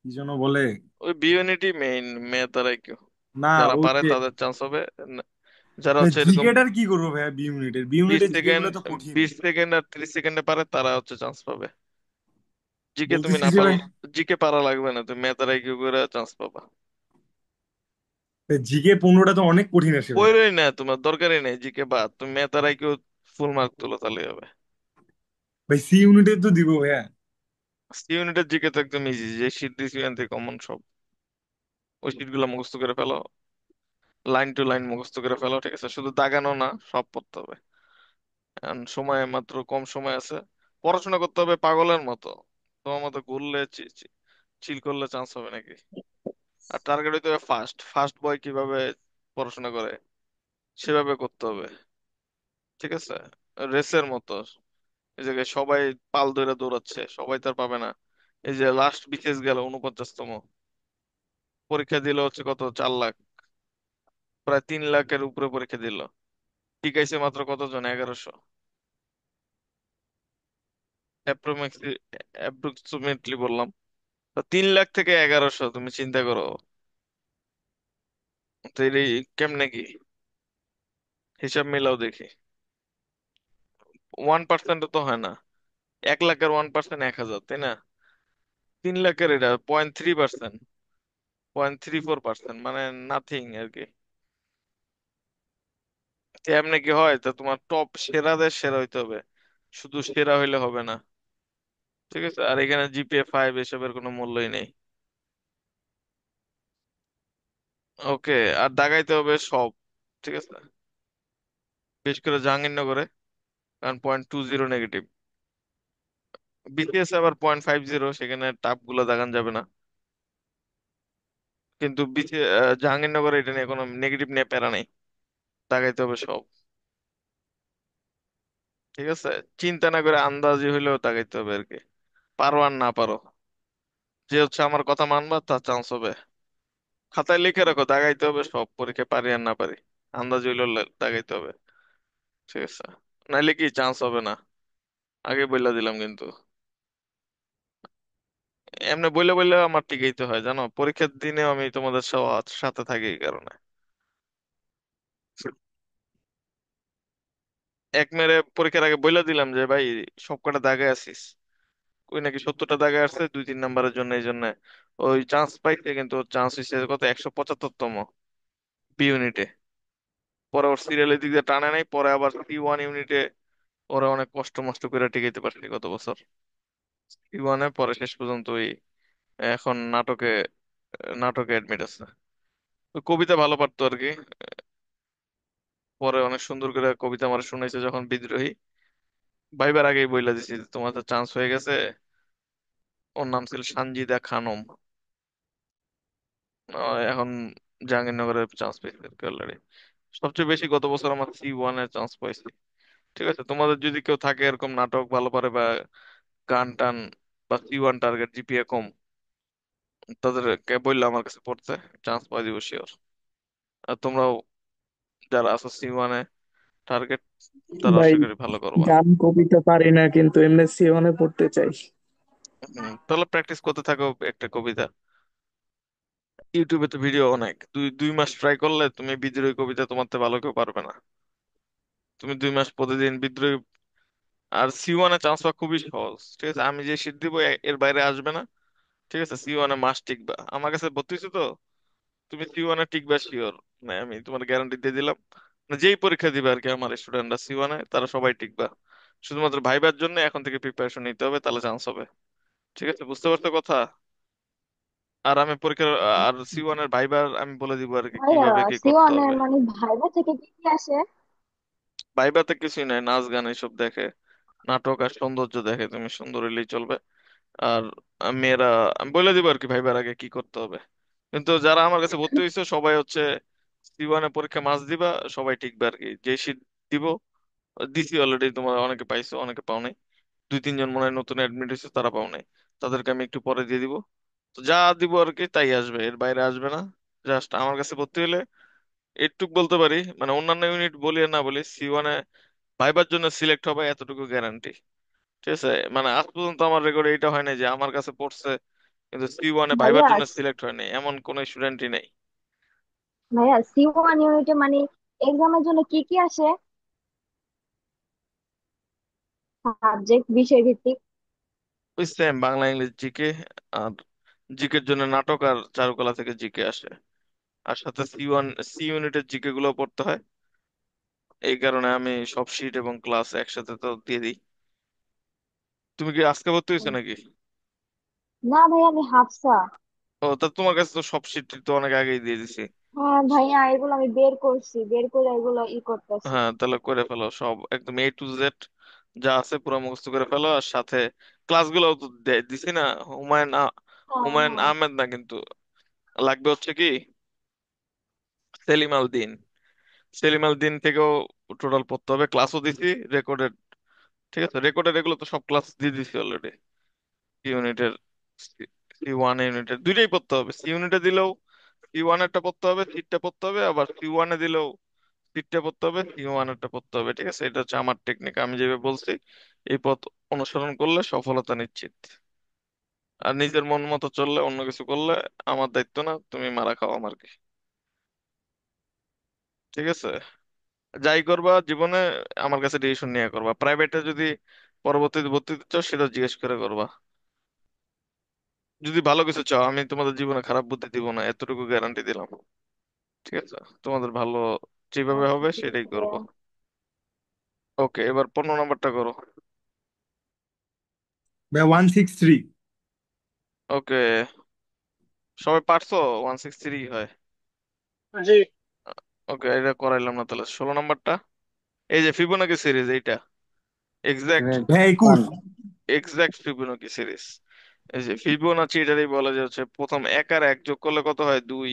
কি যেন বলে। ওই বি ইউনিটই মেইন, ম্যাথ আর IQ। না যারা ওই পারে যে তাদের চান্স হবে। যারা হচ্ছে এরকম জিকেটার কি করবো ভাইয়া বি ইউনিটের? বি বিশ ইউনিটের জিকে সেকেন্ড গুলো তো কঠিন। 20 সেকেন্ড আর 30 সেকেন্ডে পারে তারা হচ্ছে চান্স পাবে। জিকে তুমি বলতেছি না যে পারলে, ভাই জিকে পারা লাগবে না, তুমি ম্যাথ আর IQ করে চান্স পাবা। জিকে 15টা তো অনেক কঠিন আসে ভাইয়া। পড়েই না, তোমার দরকারই নেই জিকে বাদ, তুমি ম্যাথ আর IQ ফুল মার্ক তুলো তাহলেই হবে। ভাই সি ইউনিটের তো দিব ভাইয়া। সি ইউনিটের জিকে তো একদম ইজি, যে শীট দিছি এখান থেকে কমন সব, ওই শীট গুলো মুখস্থ করে ফেলো, লাইন টু লাইন মুখস্থ করে ফেলো, ঠিক আছে? শুধু দাগানো না, সব পড়তে হবে। এখন সময় মাত্র কম সময় আছে, পড়াশোনা করতে হবে পাগলের মতো। তোমার মতো ঘুরলে চিল করলে চান্স হবে নাকি? আর টার্গেট হইতে হবে ফার্স্ট, ফার্স্ট বয় কিভাবে পড়াশোনা করে সেভাবে করতে হবে, ঠিক আছে? রেসের মতো, এই জায়গায় সবাই পাল ধরে দৌড়াচ্ছে, সবাই তার পাবে না। এই যে লাস্ট বিসিএস গেল 49তম, পরীক্ষা দিল হচ্ছে কত, 4 লাখ, প্রায় 3 লাখের উপরে পরীক্ষা দিল, টিকাইছে মাত্র কতজন, 1100। অ্যাপ্রক্সিমেটলি বললাম, তো 3 লাখ থেকে 1100, তুমি চিন্তা করো। তো এই কেমনে কি হিসাব মিলাও দেখি। 1% তো হয় না, 1 লাখের 1% 1,000, তাই না? 3 লাখের এটা 0.3%, 0.34%, মানে নাথিং আর কি। তো এমনি কি হয়, তা তোমার টপ সেরাদের সেরা হইতে হবে, শুধু সেরা হইলে হবে না, ঠিক আছে? আর এখানে GPA 5 এসবের কোনো মূল্যই নেই। ওকে, আর দাগাইতে হবে সব, ঠিক আছে? বিশেষ করে জাহাঙ্গীরনগরে, কারণ 0.20 নেগেটিভ। বিসিএস আবার 0.50, সেখানে টাপ গুলো দাগান যাবে না। কিন্তু জাহাঙ্গীরনগরে এটা নিয়ে কোনো নেগেটিভ নিয়ে প্যারা নেই, দাগাইতে হবে সব, ঠিক আছে? চিন্তা না করে আন্দাজি হইলেও দাগাইতে হবে আর কি, পারো আর না পারো, যে হচ্ছে আমার কথা মানবা তার চান্স হবে। খাতায় লিখে রাখো, দাগাইতে হবে সব, পরীক্ষায় পারি আর না পারি, আন্দাজ হইলেও দাগাইতে হবে, ঠিক আছে? নাইলে কি চান্স হবে না, আগে বইলা দিলাম কিন্তু। এমনি বইলে বইলে আমার টিকাইতে হয়, জানো, পরীক্ষার দিনে আমি তোমাদের সাথে থাকি এই কারণে। এক মেরে পরীক্ষার আগে বইলা দিলাম যে ভাই সব কটা দাগে আছিস, ওই নাকি 70টা দাগে আসছে 2-3 নাম্বারের জন্য, এই জন্য ওই চান্স পাইছে, কিন্তু চান্স হয়েছে কত, 175তম বি ইউনিটে। পরে ওর সিরিয়ালের দিক দিয়ে টানে নাই, পরে আবার C1 ইউনিটে ওরা অনেক কষ্ট মষ্ট করে টিকাইতে পারছে গত বছর। C1-এ পরে শেষ পর্যন্ত ওই এখন নাটকে অ্যাডমিট আছে। ওই কবিতা ভালো পারতো আর কি, পরে অনেক সুন্দর করে কবিতা আমার শুনাইছে যখন বিদ্রোহী, ভাইবার আগেই বইলা দিছি যে তোমার তো চান্স হয়ে গেছে। ওর নাম ছিল সানজিদা খানম। এখন জাহাঙ্গীরনগরের চান্স পেয়েছে অলরেডি। সবচেয়ে বেশি গত বছর আমার C1-এ চান্স পাইছি, ঠিক আছে? তোমাদের যদি কেউ থাকে এরকম নাটক ভালো পারে বা গান টান, বা C1 টার্গেট জিপিএ কম, তাদেরকে বললে আমার কাছে পড়তে, চান্স পাই দিব শিওর। আর তোমরাও যারা আছো C1-এ টার্গেট, তারা ভাই আশা করি ভালো করবা। গান কবিতা পারি না, কিন্তু এমএসসি ওয়ানে পড়তে চাই। তাহলে প্র্যাকটিস করতে থাকো একটা কবিতা, ইউটিউবে তো ভিডিও অনেক, দুই দুই মাস ট্রাই করলে তুমি বিদ্রোহী কবিতা তোমার থেকে ভালো কেউ পারবে না। তুমি 2 মাস প্রতিদিন বিদ্রোহী, আর C1-এ চান্স পাওয়া খুবই সহজ, ঠিক আছে? আমি যে শীট দিব এর বাইরে আসবে না, ঠিক আছে? C1-এ মাস টিকবা, আমার কাছে ভর্তি হয়েছে তো, তুমি C1-এ টিকবা শিওর, মানে আমি তোমার গ্যারান্টি দিয়ে দিলাম। মানে যেই পরীক্ষা দিবে আর কি আমার স্টুডেন্টরা C1-এ, তারা সবাই টিকবা। শুধুমাত্র ভাইবার জন্য এখন থেকে প্রিপারেশন নিতে হবে, তাহলে চান্স হবে, ঠিক আছে? বুঝতে পারছো কথা? আর আমি পরীক্ষার আর C1-এর ভাইবার আমি বলে দিব আর কি ভাইয়া, কিভাবে কি করতে সিওয়ানের হবে। মানে ভাইবা থেকে কি কি আসে? ভাইবাতে কিছুই নাই, নাচ গান এইসব দেখে, নাটক আর সৌন্দর্য দেখে, তুমি সুন্দর হইলেই চলবে। আর মেয়েরা, আমি বলে দিব আর কি ভাইবার আগে কি করতে হবে। কিন্তু যারা আমার কাছে ভর্তি হয়েছে সবাই হচ্ছে C1-এ পরীক্ষা মাস দিবা, সবাই টিকবে আর কি, যে শীট দিব দিছি অলরেডি, তোমার অনেকে পাইছো অনেকে পাও নাই, 2-3 জন মনে হয় নতুন অ্যাডমিট হয়েছে, তারা পাও নাই, তাদেরকে আমি একটু পরে দিয়ে দিব। তো যা দিব আর কি তাই আসবে, এর বাইরে আসবে না। জাস্ট আমার কাছে ভর্তি হলে এইটুক বলতে পারি, মানে অন্যান্য ইউনিট বলি আর না বলি, C1 এ ভাইবার জন্য সিলেক্ট হবে এতটুকু গ্যারান্টি। ঠিক আছে, মানে আজ পর্যন্ত আমার রেকর্ডে এটা হয় না যে আমার কাছে পড়ছে কিন্তু C1 এ ভাইবার ভাইয়া জন্য সিলেক্ট হয়নি, এমন কোন স্টুডেন্টই নেই। ভাইয়া C1 ইউনিটে মানে এক্সামের জন্য কি কি আসে, সাবজেক্ট বিষয় ভিত্তিক? ওই সেম বাংলা ইংলিশ জিকে, আর জিকের জন্য নাটক আর চারুকলা থেকে জিকে আসে, আর সাথে সি ইউনিটের জিকে গুলো পড়তে হয়। এই কারণে আমি সব শিট এবং ক্লাস একসাথে তো দিয়ে দিই। তুমি কি আজকে ভর্তি হয়েছো নাকি? না ভাইয়া, আমি হাফসা। ও, তা তোমার কাছে তো সব শিট তো অনেক আগেই দিয়ে দিছি। হ্যাঁ ভাইয়া, এগুলো আমি বের করছি, বের করে এগুলো করতেছি। হ্যাঁ, তাহলে করে ফেলো সব একদম A to Z যা আছে পুরো মুখস্থ করে ফেলো, আর সাথে ক্লাসগুলো তো দিছি না। হ্যাঁ হুমায়ুন হ্যাঁ। আহমেদ না কিন্তু, লাগবে হচ্ছে কি সেলিম আল দিন। সেলিম আল দিন থেকেও টোটাল পড়তে হবে, ক্লাসও দিছি রেকর্ডেড। ঠিক আছে, রেকর্ডেড এগুলো তো সব ক্লাস দিয়ে দিছি অলরেডি। ইউনিটের C1 ইউনিটের দুইটাই পড়তে হবে, সি ইউনিটে দিলেও C1 এরটা পড়তে হবে, সিটটা পড়তে হবে, আবার C1 এ দিলেও সিটটা পড়তে হবে, C1 এরটা পড়তে হবে। ঠিক আছে, এটা হচ্ছে আমার টেকনিক, আমি যেভাবে বলছি এই পথ অনুসরণ করলে সফলতা নিশ্চিত। আর নিজের মন মতো চললে, অন্য কিছু করলে আমার দায়িত্ব না, তুমি মারা খাও আমার কি। ঠিক আছে, যাই করবা জীবনে আমার কাছে ডিসিশন নিয়ে করবা। প্রাইভেটে যদি পরবর্তীতে ভর্তি হতে চাও সেটা জিজ্ঞেস করে করবা। যদি ভালো কিছু চাও, আমি তোমাদের জীবনে খারাপ বুদ্ধি দিব না, এতটুকু গ্যারান্টি দিলাম। ঠিক আছে, তোমাদের ভালো যেভাবে আচ্ছা হবে ঠিক সেটাই আছে করব। ভাইয়া। ওকে, এবার 15 নম্বরটা করো। ভাই 163। ওকে, সবাই পারছো? 163 হয়। জি। ওকে, এটা করাইলাম না, তাহলে 16 নম্বরটা। এই যে ফিবোনাকি সিরিজ, এইটা এক্সাক্ট, ভাই 21। ওয়ান। Exact Fibonacci series. এই যে ফিবোনাচি এটারই বলা যায় হচ্ছে প্রথম এক আর এক যোগ করলে কত হয়, দুই।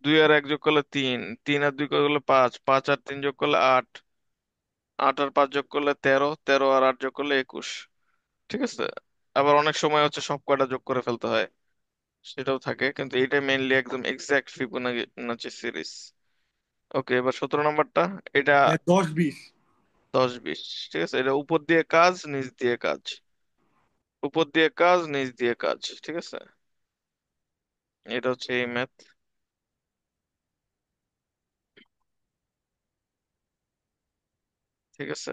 দুই আর এক যোগ করলে তিন। তিন আর দুই করলে পাঁচ। পাঁচ আর তিন যোগ করলে আট। আট আর পাঁচ যোগ করলে তেরো। তেরো আর আট যোগ করলে 21। ঠিক আছে, আবার অনেক সময় হচ্ছে সব কয়টা যোগ করে ফেলতে হয়, সেটাও থাকে, কিন্তু এটা মেইনলি একদম এক্সাক্ট ফিবোনাচি সিরিজ। ওকে, এবার 17 নম্বরটা। এটা ভাই 10 20। 10 20। ঠিক আছে, এটা উপর দিয়ে কাজ, নিচ দিয়ে কাজ। উপর দিয়ে কাজ, নিচ দিয়ে কাজ। ঠিক আছে, এটা হচ্ছে এই ম্যাথ। ঠিক আছে,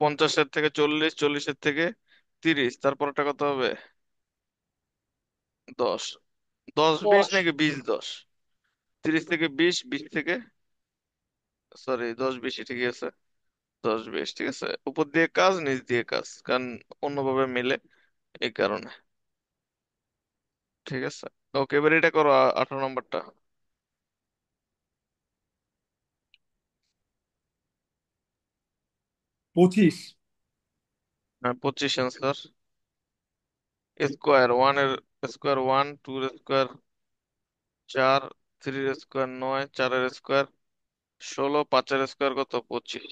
50-এর থেকে 40, 40-এর থেকে 30, তারপরটা কত হবে? 10। 10 20 10। নাকি 20 10? 30 থেকে 20, 20 থেকে, সরি 10 20 ঠিকই আছে। 10 20। ঠিক আছে, উপর দিয়ে কাজ, নিচ দিয়ে কাজ, কারণ অন্যভাবে মিলে, এই কারণে। ঠিক আছে, ওকে, এবার এটা করো 18 নম্বরটা। 25। হ্যাঁ, 25 অ্যান্সার। স্কোয়ার ওয়ান এর স্কোয়ার 1, 2 এর স্কোয়ার 4, 3 এর স্কোয়ার 9, 4 এর স্কোয়ার 16, 5 এর স্কোয়ার কত, 25।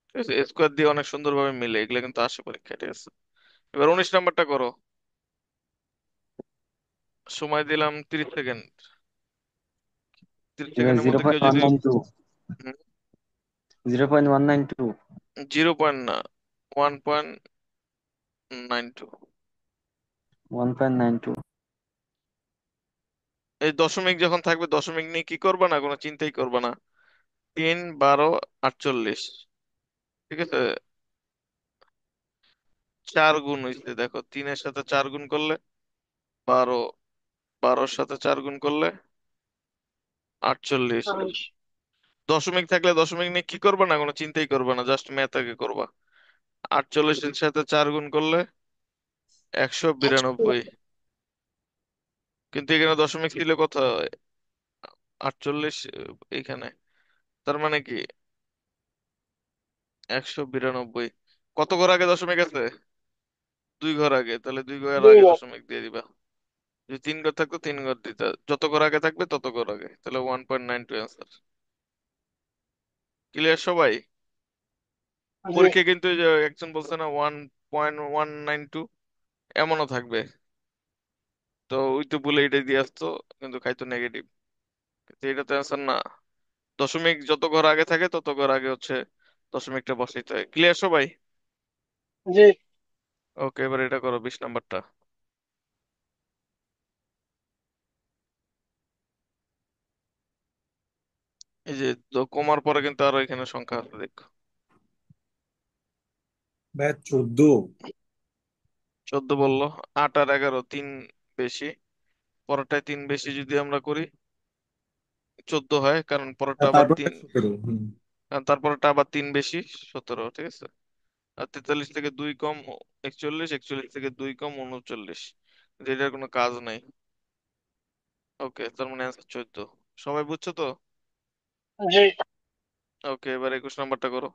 ঠিক আছে, স্কোয়ার দিয়ে অনেক সুন্দরভাবে মিলে, এগুলো কিন্তু আসে পরীক্ষায়। ঠিক আছে, এবার 19 নম্বরটা করো। সময় দিলাম 30 সেকেন্ড। 30 সেকেন্ডের জিরো মধ্যে কেউ পয়েন্ট ওয়ান যদি নাইন টু 0.192। 0 পয়েন্ট না, 1.92। 1.92। এই দশমিক যখন থাকবে, দশমিক নিয়ে কি করবা না, কোনো চিন্তাই করবা না। 3 12 48। ঠিক আছে, 4 গুণ হইছে, দেখো 3-এর সাথে 4 গুণ করলে 12। 12-র সাথে 4 গুণ করলে 48। 40। দশমিক থাকলে দশমিক নিয়ে কি করবা না, কোনো চিন্তাই করবা না, জাস্ট ম্যাথ আগে করবা। 48-এর সাথে 4 গুণ করলে 192। 100। কিন্তু এখানে দশমিক ছিল কত, 48 এইখানে, তার মানে কি 192। কত ঘর আগে দশমিক আছে? 2 ঘর আগে, তাহলে 2 ঘর দুই আগে বার। দশমিক দিয়ে দিবা। যদি 3 ঘর থাকতো 3 ঘর দিতা, যত ঘর আগে থাকবে তত ঘর আগে, তাহলে 1.92 অ্যান্সার। ক্লিয়ার সবাই? জি। পরীক্ষা কিন্তু এই যে একজন বলছে না 1.192, এমনও থাকবে। তো তো ওই তো বলে এটাই দিয়ে আসতো, কিন্তু খাইতো নেগেটিভ। কিন্তু এটা তো অ্যান্সার না। দশমিক যত ঘর আগে থাকে তত ঘর আগে হচ্ছে দশমিকটা বসাইতে হয়। ক্লিয়ার সবাই? জি। ওকে, এবার এটা করো 20 নাম্বারটা। এই যে কমার পরে কিন্তু আরো এখানে সংখ্যা আছে দেখো। ভাই 14। 14 বললো। 8 আর 11 তিন বেশি, পরেরটায় তিন বেশি যদি আমরা করি 14 হয়, কারণ পরেরটা আর আবার তারপর তিন, 17। কারণ তারপরটা আবার তিন বেশি 17, ঠিক আছে। আর 43 থেকে 2 কম 41, 41 থেকে 2 কম 39, কিন্তু এটার কোনো কাজ নাই। ওকে, তার মানে অ্যান্সার 14। সবাই বুঝছো তো? জি। ওকে, এবার 21 নাম্বারটা করো।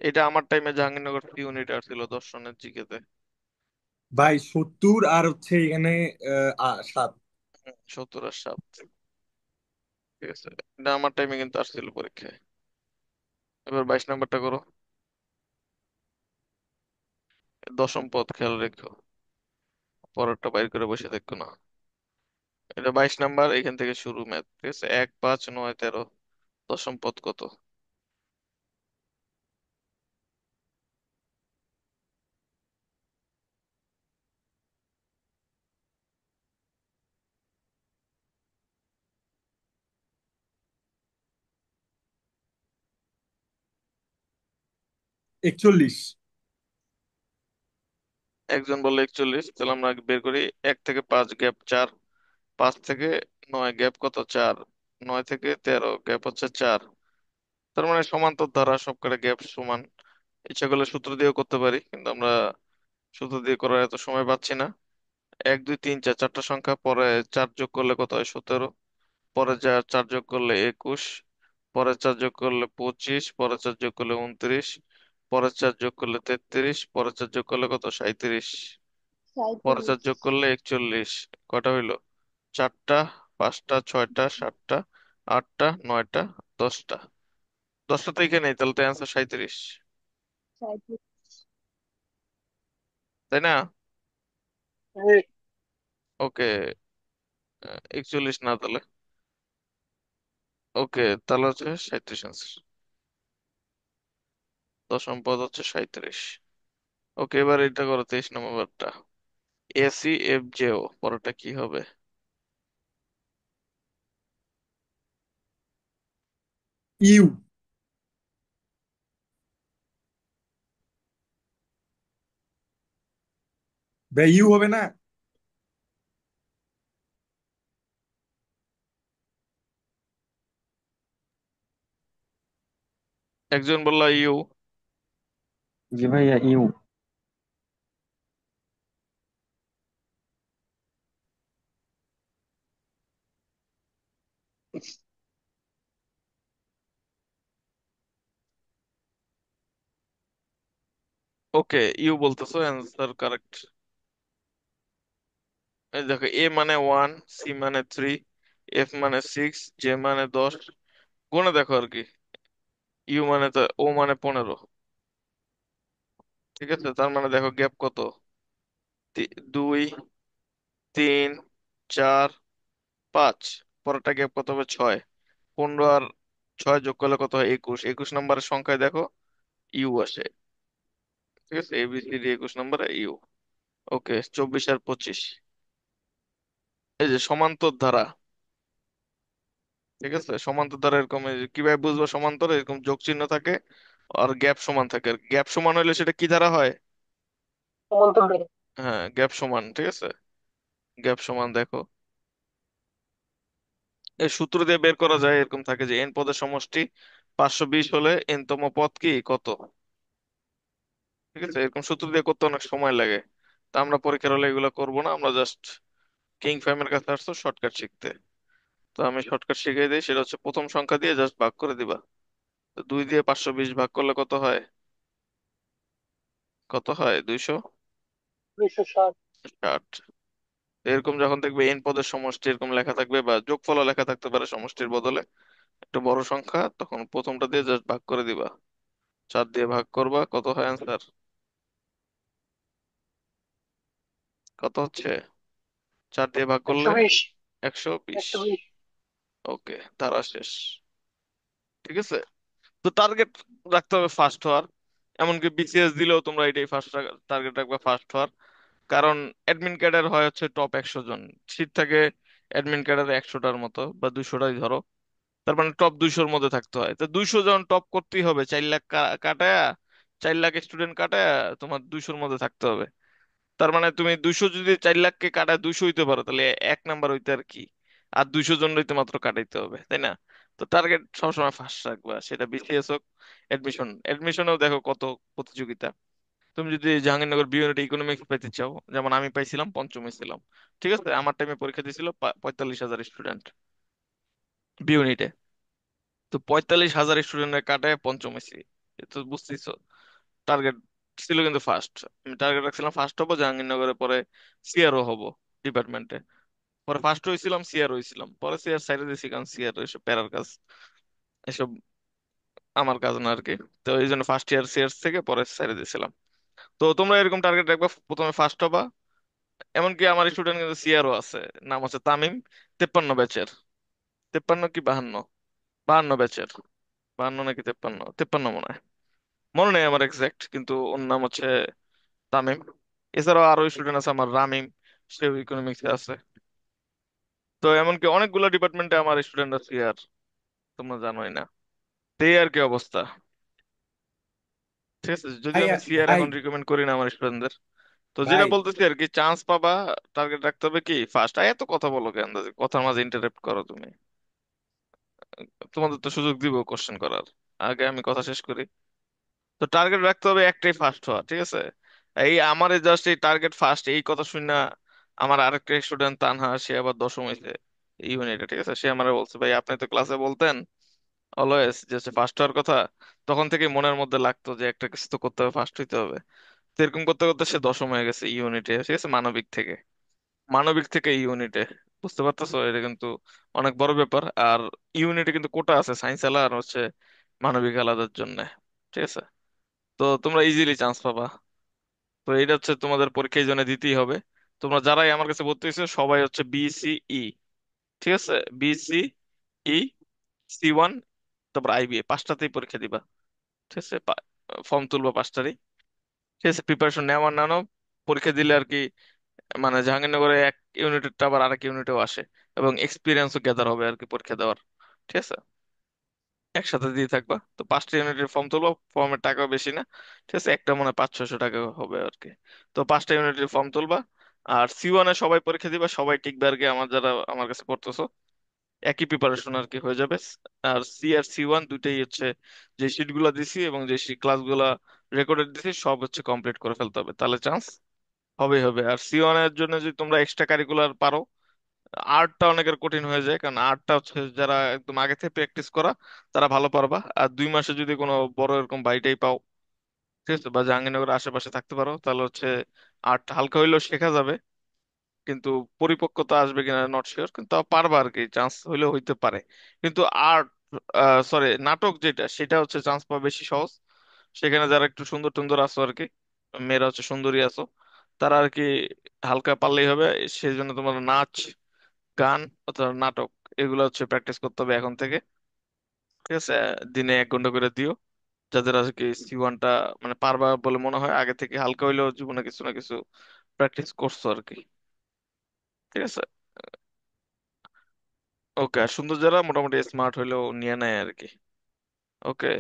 এটা আমার টাইমে জাহাঙ্গীরনগর ইউনিট আর ছিল দর্শনের জিকেতে। ভাই 70 আর হচ্ছে এখানে 7। 70 আর 7, ঠিক আছে। এটা আমার টাইমে কিন্তু আসছিল পরীক্ষায়। এবার 22 নাম্বারটা করো। দশম পদ খেয়াল রেখো, পরেরটা বাইর করে বসে দেখো না। এটা 22 নাম্বার, এখান থেকে শুরু ম্যাথ, ঠিক আছে। 1, 5, 9, 13, দশম পদ কত? 41। একজন বললো 41, তাহলে আমরা আগে বের করি। 1 থেকে 5 গ্যাপ 4, 5 থেকে 9 গ্যাপ কত? 4, 9 থেকে 13 গ্যাপ হচ্ছে 4। তার মানে সমান্তর ধারা সবকটা গ্যাপ সমান। ইচ্ছা করলে সূত্র দিয়েও করতে পারি, কিন্তু আমরা সূত্র দিয়ে করার এত সময় পাচ্ছি না। 1, 2, 3, 4, চারটা সংখ্যা, পরে 4 যোগ করলে কত হয়? 17, পরে 4 যোগ করলে 21, পরে 4 যোগ করলে 25, পরে 4 যোগ করলে 29, পরে 4 যোগ করলে 33, পরে 4 যোগ করলে কত? 37, পরে 4 37। যোগ করলে 41। কয়টা হইলো? 4টা, 5টা, 6টা, 7টা, 8টা, 9টা, 10টা। 10টা তো এখানে নেই, তাহলে তো অ্যান্সার 37, 37। তাই না? জি। ওকে, 41 না তাহলে। ওকে, তাহলে হচ্ছে 37 আনসার। দশম পদ হচ্ছে 37। ওকে, এবার এটা করো 23 নম্বরটা। এসি এফ জেও, পরেরটা কি হবে? ইউ। ভাই ইউ হবে না? একজন বললো ইউ। জি ভাইয়া, ইউ। ওকে, ইউ বলতেছো, অ্যান্সার কারেক্ট। এই দেখো, এ মানে 1, সি মানে 3, এফ মানে 6, জে মানে 10, গুণে দেখো আর কি। ইউ মানে তো, ও মানে 15, ঠিক আছে। তার মানে দেখো গ্যাপ কত? 2, 3, 4, 5, পরেরটা গ্যাপ কত হবে? 6। 15 আর 6 যোগ করলে কত হয়? 21। 21 নম্বরের সংখ্যায় দেখো ইউ আসে, ঠিক আছে। এবিসিডি 21 নম্বরে ইউ। ওকে, 24 আর 25, এই যে সমান্তর ধারা, ঠিক আছে। সমান্তর ধারা এরকম, এই যে কিভাবে বুঝবো সমান্তর? এরকম যোগ চিহ্ন থাকে আর গ্যাপ সমান থাকে। আর গ্যাপ সমান হলে সেটা কি ধারা হয়? সমান্তর করে। হ্যাঁ, গ্যাপ সমান, ঠিক আছে। গ্যাপ সমান দেখো, এই সূত্র দিয়ে বের করা যায়। এরকম থাকে যে এন পদের সমষ্টি 520 হলে এন তম পদ কি কত, ঠিক আছে। এরকম সূত্র দিয়ে করতে অনেক সময় লাগে। তা আমরা পরীক্ষার হলে এগুলো করবো না, আমরা জাস্ট কিং ফ্যামের কাছে আসছো শর্টকাট শিখতে। তো আমি শর্টকাট শিখিয়ে দিই, সেটা হচ্ছে প্রথম সংখ্যা দিয়ে জাস্ট ভাগ করে দিবা। তো 2 দিয়ে 520 ভাগ করলে কত হয়? কত হয়? 260। 260। এরকম যখন দেখবে এন পদের সমষ্টি এরকম লেখা থাকবে, বা যোগফলও লেখা থাকতে পারে সমষ্টির বদলে, একটা বড় সংখ্যা, তখন প্রথমটা দিয়ে জাস্ট ভাগ করে দিবা। 4 দিয়ে ভাগ করবা, কত হয় অ্যান্সার? কত হচ্ছে? 4 দিয়ে ভাগ একশো করলে বিশ 120। 120। ওকে, তারা শেষ। ঠিক আছে, তো টার্গেট রাখতে হবে ফার্স্ট হওয়ার। এমনকি বিসিএস দিলেও তোমরা এটাই ফার্স্ট টার্গেট রাখবে, ফার্স্ট হওয়ার। কারণ অ্যাডমিন ক্যাডার হয় হচ্ছে টপ 100 জন, সিট থাকে অ্যাডমিন ক্যাডারে 100টার মতো বা 200টাই ধরো। তার মানে টপ 200-র মধ্যে থাকতে হয়। তো 200 জন টপ করতেই হবে, 4 লাখ কাটায়া, 4 লাখ স্টুডেন্ট কাটায়া তোমার 200-র মধ্যে থাকতে হবে। তার মানে তুমি 200 যদি 4 লাখকে কাটায় 200 হইতে পারো, তাহলে 1 নাম্বার হইতে আর কি। আর 200 জন হইতে মাত্র কাটাইতে হবে, তাই না? তো টার্গেট সবসময় ফার্স্ট রাখবা, সেটা বিসিএস হোক, এডমিশনেও দেখো কত প্রতিযোগিতা। তুমি যদি জাহাঙ্গীরনগর বিউনিটি ইকোনমিক্স পেতে চাও, যেমন আমি পাইছিলাম, পঞ্চমে ছিলাম। ঠিক আছে, আমার টাইমে পরীক্ষা দিয়েছিল 45,000 স্টুডেন্ট বিউনিটে। তো 45,000 স্টুডেন্টের কাটায় পঞ্চম হয়েছি। এ তো বুঝতেছো, টার্গেট ছিল কিন্তু ফার্স্ট। আমি টার্গেট রাখছিলাম ফার্স্ট হবো জাহাঙ্গীরনগরে, পরে সিআরও হব ডিপার্টমেন্টে। পরে ফার্স্ট হয়েছিলাম, সিআরও হয়েছিলাম, পরে সিআর সাইডে দিয়েছি, কারণ সিআর এসব প্যারার কাজ, এসব আমার কাজ না আর কি। তো এই জন্য ফার্স্ট ইয়ার সিআর থেকে পরে সাইডে দিয়েছিলাম। তো তোমরা এরকম টার্গেট রাখবা, প্রথমে ফার্স্ট হবা। এমনকি আমার স্টুডেন্ট কিন্তু সিআরও আছে, নাম হচ্ছে তামিম, 53 ব্যাচের। 53 কি 52? 52 ব্যাচের, 52 নাকি 53, 53 মনে হয়, মনে নেই আমার এক্সাক্ট, কিন্তু ওর নাম হচ্ছে তামিম। এছাড়াও আরো স্টুডেন্ট আছে আমার, রামিম, সেও ইকোনমিক্সে আছে। তো এমনকি অনেকগুলো ডিপার্টমেন্টে আমার স্টুডেন্ট আছে আর, তোমরা জানোই না। তো এই আর কি অবস্থা। ঠিক আছে, যদি ভাই আমি সিআর ভাই এখন রিকমেন্ড করি না আমার স্টুডেন্টদের। তো যেটা ভাই বলতেছি আর কি, চান্স পাবা, টার্গেট রাখতে হবে কি ফার্স্ট। এত কথা বলো কেন, কথার মাঝে ইন্টারাপ্ট করো তুমি? তোমাদের তো সুযোগ দিব কোশ্চেন করার, আগে আমি কথা শেষ করি। তো টার্গেট রাখতে হবে একটাই, ফার্স্ট হওয়া। ঠিক আছে, এই আমার জাস্ট এই টার্গেট ফার্স্ট এই কথা শুনে না, আমার আরেকটা স্টুডেন্ট তানহা, সে আবার 10ম হয়েছে ইউনিটে। ঠিক আছে, সে আমার বলছে, ভাই আপনি তো ক্লাসে বলতেন অলওয়েজ যে ফার্স্ট হওয়ার কথা। তখন থেকে মনের মধ্যে লাগতো যে একটা কিছু তো করতে হবে, ফার্স্ট হইতে হবে। তো এরকম করতে করতে সে 10ম হয়ে গেছে ইউনিটে। ঠিক আছে, মানবিক থেকে, মানবিক থেকে ইউনিটে। বুঝতে পারতেছো, এটা কিন্তু অনেক বড় ব্যাপার। আর ইউনিটে কিন্তু কোটা আছে, সায়েন্স আলা আর হচ্ছে মানবিক আলাদার জন্য। ঠিক আছে, তো তোমরা ইজিলি চান্স পাবা। তো এটা হচ্ছে তোমাদের পরীক্ষা এই জন্য দিতেই হবে। তোমরা যারাই আমার কাছে ভর্তি হয়েছে সবাই হচ্ছে বিসিই। ঠিক আছে, বিসিই, সি1, তারপর আইবিএ, পাঁচটাতেই পরীক্ষা দিবা। ঠিক আছে, ফর্ম তুলবা পাঁচটারই। ঠিক আছে, প্রিপারেশন নেওয়া না নাও, পরীক্ষা দিলে আর কি, মানে জাহাঙ্গীরনগরে এক ইউনিটেরটা আবার আরেক ইউনিটেও আসে, এবং এক্সপিরিয়েন্সও গ্যাদার হবে আর কি পরীক্ষা দেওয়ার। ঠিক আছে, একসাথে দিয়ে থাকবা। তো 5টা ইউনিটের ফর্ম তুলবা, ফর্মের টাকাও বেশি না। ঠিক আছে, একটা মনে হয় 500-600 টাকা হবে আর কি। তো 5টা ইউনিটের ফর্ম তুলবা। আর সি1-এ সবাই পরীক্ষা দিবা, সবাই টিকবে আর কি, আমার যারা আমার কাছে পড়তেছো একই প্রিপারেশন আর কি হয়ে যাবে। আর সি1 দুইটাই হচ্ছে, যে শিট গুলা দিছি এবং যে ক্লাসগুলা রেকর্ডেড দিছি সব হচ্ছে কমপ্লিট করে ফেলতে হবে, তাহলে চান্স হবেই হবে। আর সি1-এর জন্য যদি তোমরা এক্সট্রা কারিকুলার পারো, আর্টটা অনেকের কঠিন হয়ে যায়, কারণ আর্টটা হচ্ছে যারা একদম আগে থেকে প্র্যাকটিস করা তারা ভালো পারবা। আর 2 মাসে যদি কোনো বড় এরকম বাড়িটাই পাও, ঠিক আছে, বা জাহাঙ্গীরনগরের আশেপাশে থাকতে পারো, তাহলে হচ্ছে আর্ট হালকা হইলেও শেখা যাবে। কিন্তু পরিপক্কতা আসবে কিনা নট শিওর, কিন্তু তাও পারবা আর কি, চান্স হইলেও হইতে পারে। কিন্তু আর্ট, সরি নাটক যেটা, সেটা হচ্ছে চান্স পাওয়া বেশি সহজ। সেখানে যারা একটু সুন্দর টুন্দর আছো আর কি, মেয়েরা হচ্ছে সুন্দরী আছো, তারা আর কি হালকা পারলেই হবে। সেই জন্য তোমার নাচ, গান অথবা নাটক, এগুলো হচ্ছে প্র্যাকটিস করতে হবে এখন থেকে। ঠিক আছে, দিনে 1 ঘন্টা করে দিও। যাদের আর কি সি1টা মানে পারবা বলে মনে হয়, আগে থেকে হালকা হইলেও জীবনে কিছু না কিছু প্র্যাকটিস করছো আর কি। ঠিক আছে, ওকে। আর সুন্দর যারা মোটামুটি স্মার্ট হইলেও নিয়ে নেয় আর কি। ওকে,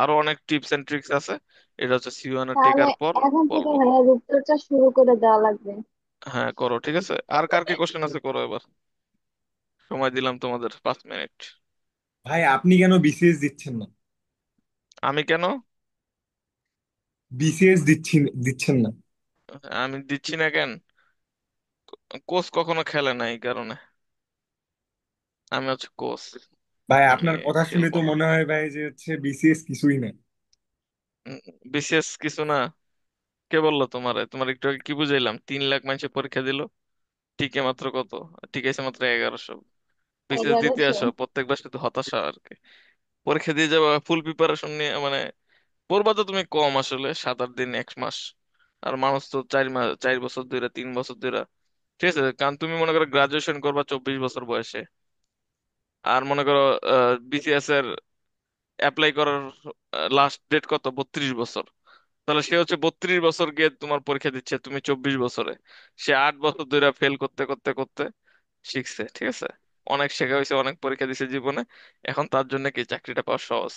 আরো অনেক টিপস এন্ড ট্রিক্স আছে, এটা হচ্ছে সি1 এ তাহলে টেকার পর এখন থেকে বলবো। ভাইয়া রূপচর্চা শুরু করে দেওয়া লাগবে। হ্যাঁ করো, ঠিক আছে। আর কার কি কোশ্চেন আছে করো এবার, সময় দিলাম তোমাদের 5 মিনিট। ভাই আপনি কেন বিসিএস দিচ্ছেন না? আমি কেন? বিসিএস দিচ্ছেন না? আমি দিচ্ছি না কেন? কোচ কখনো খেলে না এই কারণে, আমি হচ্ছে কোচ, ভাই আমি আপনার কথা শুনে খেলবো। তো মনে হয় ভাই যে হচ্ছে বিসিএস কিছুই না। বিশেষ কিছু না? কে বললো তোমার? তোমার একটু আগে কি বুঝাইলাম? 3 লাখ মানুষের পরীক্ষা দিল, টিকে মাত্র কত? টিকেছে মাত্র 1100। বিশেষ দিতে 1100? আসো, প্রত্যেকবার শুধু হতাশা আর কি। পরীক্ষা দিয়ে যাবা ফুল প্রিপারেশন নিয়ে, মানে পড়বা তো তুমি কম আসলে, 7-8 দিন 1 মাস। আর মানুষ তো 4 মাস 4 বছর ধরে 3 বছর ধরে, ঠিক আছে, কারণ তুমি মনে করো গ্রাজুয়েশন করবা 24 বছর বয়সে, আর মনে করো বিসিএস এর অ্যাপ্লাই করার লাস্ট ডেট কত, 32 বছর। তাহলে সে হচ্ছে 32 বছর গিয়ে তোমার পরীক্ষা দিচ্ছে, তুমি 24 বছরে। সে 8 বছর ধরে ফেল করতে করতে করতে শিখছে, ঠিক আছে, অনেক শেখা হয়েছে, অনেক পরীক্ষা দিছে জীবনে। এখন তার জন্য কি চাকরিটা পাওয়া সহজ।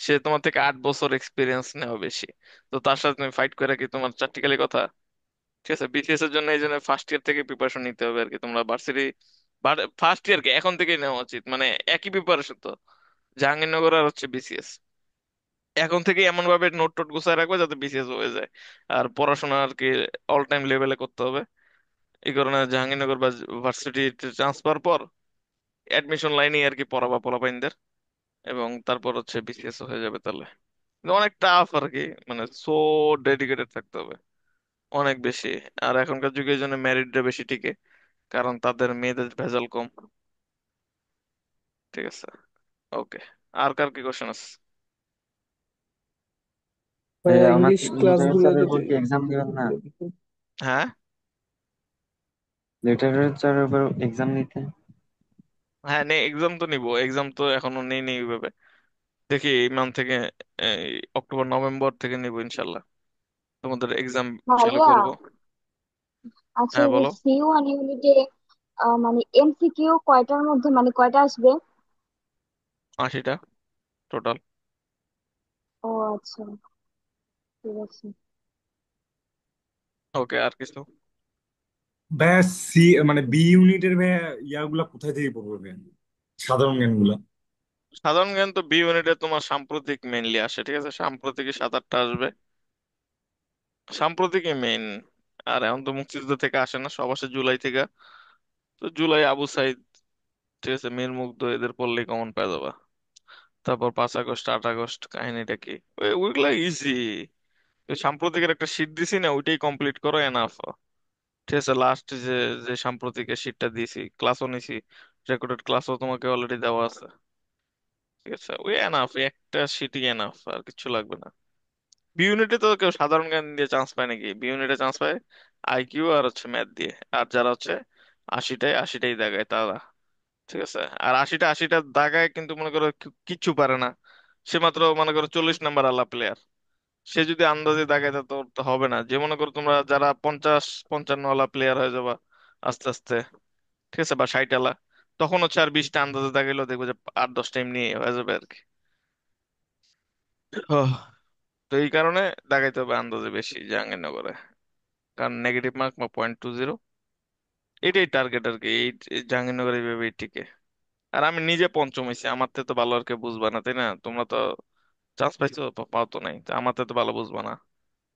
সে তোমার থেকে 8 বছর এক্সপিরিয়েন্স নেওয়া বেশি। তো তার সাথে তুমি ফাইট করে কি তোমার চারটিখালি কথা। ঠিক আছে, বিসিএস এর জন্য এই জন্য ফার্স্ট ইয়ার থেকে প্রিপারেশন নিতে হবে আর কি। তোমরা ভার্সিটি ফার্স্ট ইয়ার কে এখন থেকেই নেওয়া উচিত, মানে একই প্রিপারেশন তো, জাহাঙ্গীরনগর আর হচ্ছে বিসিএস। এখন থেকে এমন ভাবে নোট টোট গুছায় রাখবে যাতে বিসিএস হয়ে যায়। আর পড়াশোনা আর কি অল টাইম লেভেলে করতে হবে। এই কারণে জাহাঙ্গীরনগর বা ভার্সিটিতে চান্স পাওয়ার পর অ্যাডমিশন লাইনে আর কি পড়াবা পোলাপাইনদের, এবং তারপর হচ্ছে বিসিএস হয়ে যাবে তাহলে। কিন্তু অনেক টাফ আর কি, মানে সো ডেডিকেটেড থাকতে হবে অনেক বেশি। আর এখনকার যুগে এই জন্য ম্যারিডরা বেশি টিকে, কারণ তাদের মেয়েদের ভেজাল কম। ঠিক আছে, ওকে। আর কার কি কোশ্চেন আছে? ভাইয়া ওনার ইংলিশ ক্লাস গুলো লিটারেচারের উপর যদি কি এক্সাম দিবেন না? হ্যাঁ, লিটারেচারের উপর এক্সাম নিতে? হ্যাঁ, নেই, এক্সাম তো নিবো, এক্সাম তো এখনো নেই এইভাবে। দেখি এই মান্থ থেকে, এই অক্টোবর নভেম্বর থেকে নিবো ইনশাল্লাহ, তোমাদের এক্সাম চালু ভাইয়া, করব। আচ্ছা হ্যাঁ এই যে বলো। C1 ইউনিটে মানে MCQ কয়টার মধ্যে মানে কয়টা আসবে? 80টা টোটাল। ও আচ্ছা, ঠিক আছে। ওকে, আর কিছু? ব্যাস সি মানে বি ইউনিটের ভাইয়া ইয়াগুলা কোথায় থেকে পড়বে ভাইয়া? সাধারণ জ্ঞানগুলা? সাধারণ জ্ঞান তো বি ইউনিটে তোমার সাম্প্রতিক মেইনলি আসে, ঠিক আছে, সাম্প্রতিকই 7-8টা আসবে, সাম্প্রতিকই মেইন। আর এখন তো মুক্তিযুদ্ধ থেকে আসে না, সব আসে জুলাই থেকে। তো জুলাই আবু সাইদ, ঠিক আছে, মীর মুগ্ধ, এদের পড়লেই কমন পেয়ে যাবা। তারপর 5 আগস্ট 8 আগস্ট কাহিনীটা কি, ওইগুলা ইজি। সাম্প্রতিকের একটা শীট দিছি না, ওইটাই কমপ্লিট করো, এনাফ। ঠিক আছে, লাস্ট যে যে সাম্প্রতিকের শীটটা দিয়েছি, ক্লাসও নিছি, রেকর্ডেড ক্লাসও তোমাকে অলরেডি দেওয়া আছে। ঠিক আছে, ওই এনাফ, একটা শীটই এনাফ, আর কিছু লাগবে না। বি ইউনিটে তো কেউ সাধারণ জ্ঞান দিয়ে চান্স পায় নাকি? বি ইউনিটে চান্স পায় আইকিউ আর হচ্ছে ম্যাথ দিয়ে। আর যারা হচ্ছে 80টায় 80টাই দাগায় তারা, ঠিক আছে। আর 80টা দাগায় কিন্তু মনে করো কিচ্ছু পারে না, সে মাত্র মনে করো 40 নাম্বার আলা প্লেয়ার। সে যদি আন্দাজে দাগায় তা তো তো হবে না। যে মনে করো তোমরা যারা 50-55 আলা প্লেয়ার হয়ে যাবা আস্তে আস্তে, ঠিক আছে, বা 60 আলা, তখন হচ্ছে আর 20টা আন্দাজে দাগাইলেও দেখবো যে 8-10টা এমনি হয়ে যাবে আর কি। ওহ, তো এই কারণে দাগাইতে হবে আন্দাজে বেশি জাহাঙ্গীরনগরে, কারণ নেগেটিভ মার্ক বা 0.20 এটাই টার্গেট আর কি। এই জাহাঙ্গীরনগর এইভাবে টিকে। আর আমি নিজে পঞ্চম হয়েছি, আমার থেকে তো ভালো আর কেউ বুঝবা না, তাই না? তোমরা তো চান্স পাইছো, পাও তো নাই, তো আমার থেকে তো ভালো বুঝবা না।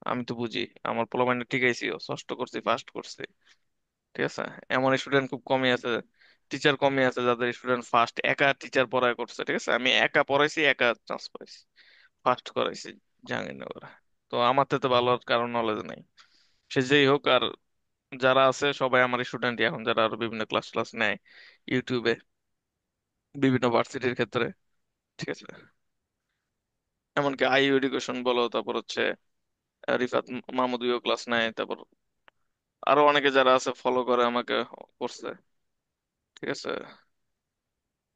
আমি তো বুঝি, আমার পোলাপাইনে ঠিকাইছি, ষষ্ঠ করছি, ফার্স্ট করছি, ঠিক আছে। এমন স্টুডেন্ট খুব কমই আছে, টিচার কমই আছে যাদের স্টুডেন্ট ফার্স্ট একা টিচার পড়ায় করছে, ঠিক আছে। আমি একা পড়াইছি, একা চান্স পাইছি, ফার্স্ট করাইছি জাহাঙ্গীরনগরে। তো আমার থেকে তো ভালো আর কারণ নলেজ নাই। সে যেই হোক, আর যারা আছে সবাই আমার স্টুডেন্ট এখন, যারা আরো বিভিন্ন ক্লাস ক্লাস নেয় ইউটিউবে, বিভিন্ন ভার্সিটির ক্ষেত্রে, ঠিক আছে। এমনকি আইউ এডুকেশন বলো, তারপর হচ্ছে রিফাত মাহমুদিও ক্লাস নেয়, তারপর আরো অনেকে যারা আছে ফলো করে আমাকে, করছে, ঠিক আছে।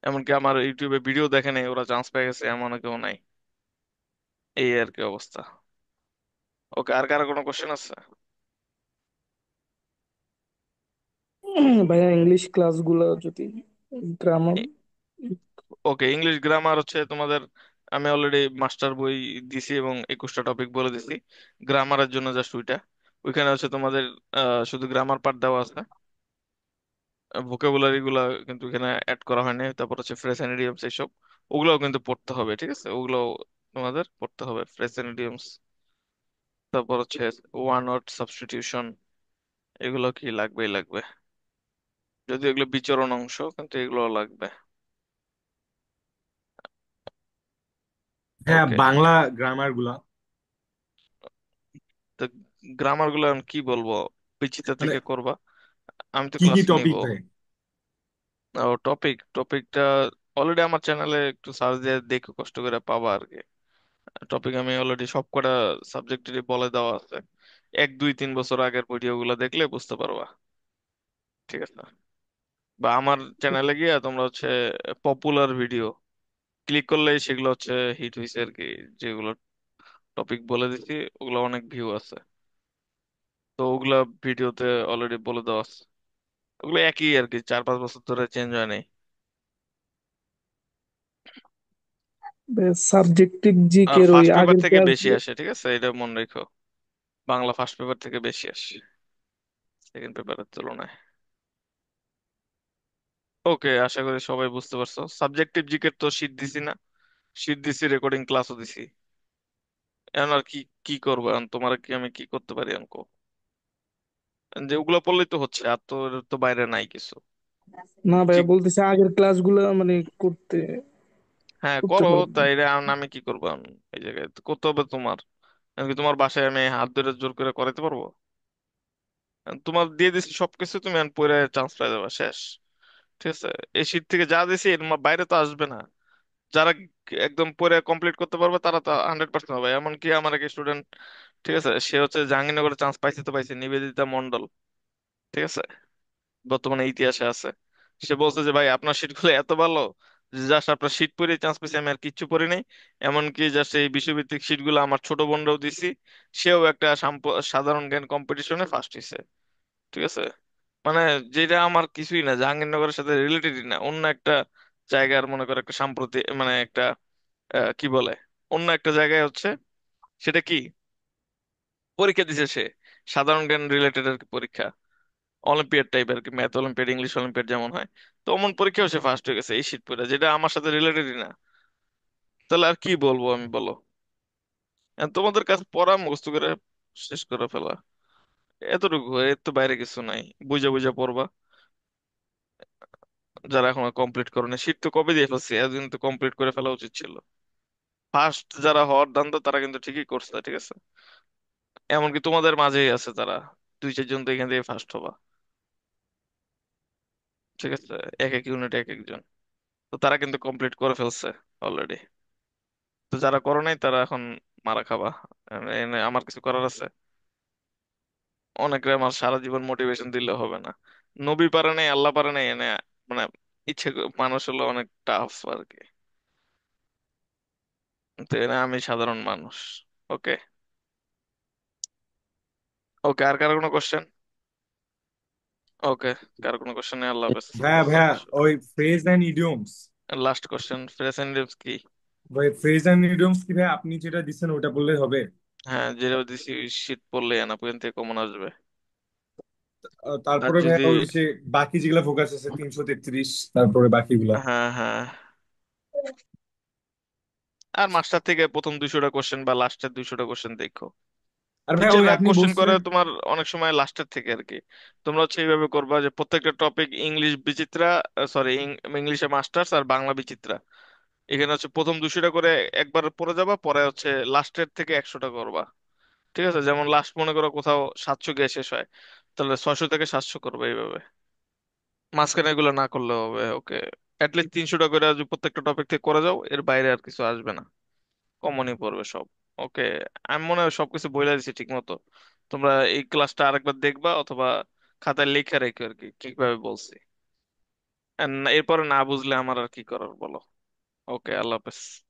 এমনকি আমার ইউটিউবে ভিডিও দেখে নেই, ওরা চান্স পেয়ে গেছে, এমন কেউ নাই। এই আর কি অবস্থা। ওকে, আর কারো কোনো কোশ্চেন আছে? ভাইয়া ইংলিশ ক্লাস গুলো যদি গ্রামার। ওকে, ইংলিশ গ্রামার হচ্ছে তোমাদের, আমি অলরেডি মাস্টার বই দিছি এবং 21টা টপিক বলে দিছি। গ্রামারের জন্য জাস্ট ওইটা, ওইখানে হচ্ছে তোমাদের শুধু গ্রামার পার্ট দেওয়া আছে, ভোকাবুলারি গুলা কিন্তু এখানে অ্যাড করা হয়নি। তারপর হচ্ছে ফ্রেজ এন্ড ইডিয়মস এইসব, ওগুলোও কিন্তু পড়তে হবে, ঠিক আছে, ওগুলো তোমাদের পড়তে হবে, ফ্রেজ এন্ড ইডিয়মস। তারপর হচ্ছে ওয়ান ওয়ার্ড সাবস্টিটিউশন, এগুলো কি লাগবেই লাগবে, যদিও এগুলো বিচরণ অংশ, কিন্তু এগুলো লাগবে। হ্যাঁ, ওকে, বাংলা গ্রামার গুলা তো গ্রামার গুলো আমি কি বলবো, বিচিত্রা মানে থেকে করবা, আমি তো কি কি ক্লাস নিব। টপিক ভাই? ও টপিকটা অলরেডি আমার চ্যানেলে একটু সার্চ দিয়ে দেখো, কষ্ট করে পাবা আর কি। টপিক আমি অলরেডি সব কটা সাবজেক্টেরই বলে দেওয়া আছে। এক দুই তিন বছর আগের ভিডিও গুলো দেখলে বুঝতে পারবা। ঠিক আছে? বা আমার চ্যানেলে গিয়ে তোমরা হচ্ছে পপুলার ভিডিও ক্লিক করলেই সেগুলো হচ্ছে হিট হয়েছে আর কি, যেগুলো টপিক বলে দিছি ওগুলো অনেক ভিউ আছে। তো ওগুলা ভিডিওতে অলরেডি বলে দেওয়া আছে। ওগুলো একই আর কি, 4-5 বছর ধরে চেঞ্জ হয় নাই। সাবজেক্টিভ আর জিকের ওই ফার্স্ট পেপার আগের থেকে বেশি ক্লাসগুলো। আসে, ঠিক আছে, এটা মনে রেখো। বাংলা ফার্স্ট পেপার থেকে বেশি আসে সেকেন্ড পেপারের তুলনায়। ওকে, আশা করি সবাই বুঝতে পারছো। সাবজেক্টিভ জিকে তো শীট দিছি না, শীট দিছি, রেকর্ডিং ক্লাসও দিছি। এখন আর কি কি করবো, এখন তোমার কি আমি কি করতে পারি অঙ্ক? যে ওগুলো পড়লেই তো হচ্ছে, আর তো এর তো বাইরে নাই কিছু। না জি, ভাইয়া, বলতেছে আগের ক্লাসগুলো মানে করতে হ্যাঁ করতে করো। পারবো। তাই রে, এখন আমি কি করবো এখন? এই জায়গায় তো করতে হবে তোমার। এখন কি তোমার বাসায় আমি হাত ধরে জোর করে করাতে পারবো? এখন তোমার দিয়ে দিছি সবকিছু, তুমি এখন পড়ে চান্স পাই যাবে, শেষ। ঠিক আছে? এই শীট থেকে যা দিছি এর বাইরে তো আসবে না। যারা একদম পড়ে কমপ্লিট করতে পারবে তারা তো 100% হবে। এমনকি আমার এক স্টুডেন্ট, ঠিক আছে, সে হচ্ছে জাহাঙ্গীরনগরে চান্স পাইছে, তো পাইছে, নিবেদিতা মন্ডল। ঠিক আছে? বর্তমানে ইতিহাসে আছে। সে বলছে যে ভাই আপনার শীট গুলো এত ভালো যে জাস্ট আপনার শীট পড়ে চান্স পেয়েছি, আমি আর কিচ্ছু পড়ি নাই। এমনকি জাস্ট এই বিষয়ভিত্তিক শীট গুলো আমার ছোট বোনরাও দিছি, সেও একটা সাধারণ জ্ঞান কম্পিটিশনে ফার্স্ট হয়েছে। ঠিক আছে? মানে যেটা আমার কিছুই না, জাহাঙ্গীরনগরের সাথে রিলেটেডই না, অন্য একটা জায়গার, মনে করো একটা সাম্প্রতি মানে একটা কি বলে, অন্য একটা জায়গায় হচ্ছে। সেটা কি পরীক্ষা দিছে সে? সাধারণ জ্ঞান রিলেটেড আর কি পরীক্ষা, অলিম্পিয়াড টাইপের আর কি, ম্যাথ অলিম্পিয়াড, ইংলিশ অলিম্পিয়াড যেমন হয়। তো অমন পরীক্ষাও সে ফার্স্ট হয়ে গেছে এই শীট পড়ে, যেটা আমার সাথে রিলেটেডই না। তাহলে আর কি বলবো আমি, বলো? আর তোমাদের কাছে পড়া মুখস্থ করে শেষ করে ফেলা, এতটুকু, এর তো বাইরে কিছু নাই। বুঝে বুঝে পড়বা। যারা এখন কমপ্লিট করো না, শীত তো কবে দিয়ে ফেলছি, এতদিন তো কমপ্লিট করে ফেলা উচিত ছিল। ফার্স্ট যারা হওয়ার দান্ত তারা কিন্তু ঠিকই করছে। ঠিক আছে? এমনকি তোমাদের মাঝেই আছে তারা, 2-4 জন তো এখান থেকে ফার্স্ট হবা। ঠিক আছে? এক এক ইউনিট এক একজন, তো তারা কিন্তু কমপ্লিট করে ফেলছে অলরেডি। তো যারা করো নাই তারা এখন মারা খাবা। এনে আমার কিছু করার আছে? অনেকে আমার সারা জীবন মোটিভেশন দিলে হবে না। নবী পারে নাই, আল্লাহ পারে নাই, এনে মানে মানুষ হলো অনেক টাফ আর কি। তো এনে আমি সাধারণ মানুষ। ওকে। ওকে, আর কারো কোনো কোশ্চেন? ওকে, কারো কোনো কোশ্চেন নেই, আল্লাহ হাফেজ। ভাইয়া আল্লাহ ভাইয়া, হাফেজ। ওই phrase and idioms, last question, present কি? ভাই ফ্রেজ এন্ড ইডিয়মস কি ভাই, আপনি যেটা দিচ্ছেন ওটা বললেই হবে? হ্যাঁ, যেটা দিছি শীত পড়লে এনা পর্যন্ত থেকে কমন আসবে। আর তারপরে যদি, ভাইয়া ওই যে বাকি যেগুলা ফোকাস আছে 333, তারপরে বাকিগুলা। হ্যাঁ হ্যাঁ, আর মাস্টার থেকে প্রথম 200টা কোশ্চেন বা লাস্টের 200টা কোশ্চেন দেখো। আর ভাইয়া ওই টিচাররা আপনি কোশ্চেন করে বলছিলেন। তোমার অনেক সময় লাস্টের থেকে আর কি। তোমরা হচ্ছে এইভাবে করবা যে প্রত্যেকটা টপিক ইংলিশ বিচিত্রা, সরি, ইংলিশে মাস্টার্স আর বাংলা বিচিত্রা, এখানে হচ্ছে প্রথম 200টা করে একবার পড়ে যাবা, পরে হচ্ছে লাস্টের থেকে 100টা করবা। ঠিক আছে? যেমন লাস্ট মনে করো কোথাও 700 গিয়ে শেষ হয়, তাহলে 600 থেকে 700 করবে এইভাবে। মাঝখানে এগুলো না করলে হবে। ওকে, অ্যাটলিস্ট 300টা করে যদি প্রত্যেকটা টপিক থেকে করে যাও, এর বাইরে আর কিছু আসবে না, কমনই পড়বে সব। ওকে, আমি মনে হয় সবকিছু বলে দিচ্ছি ঠিক মতো। তোমরা এই ক্লাসটা আরেকবার দেখবা, অথবা খাতায় লিখে রেখো আর কি কিভাবে বলছি। আর এরপরে না বুঝলে আমার আর কি করার, বলো? ওকে, আল্লাহ হাফেজ।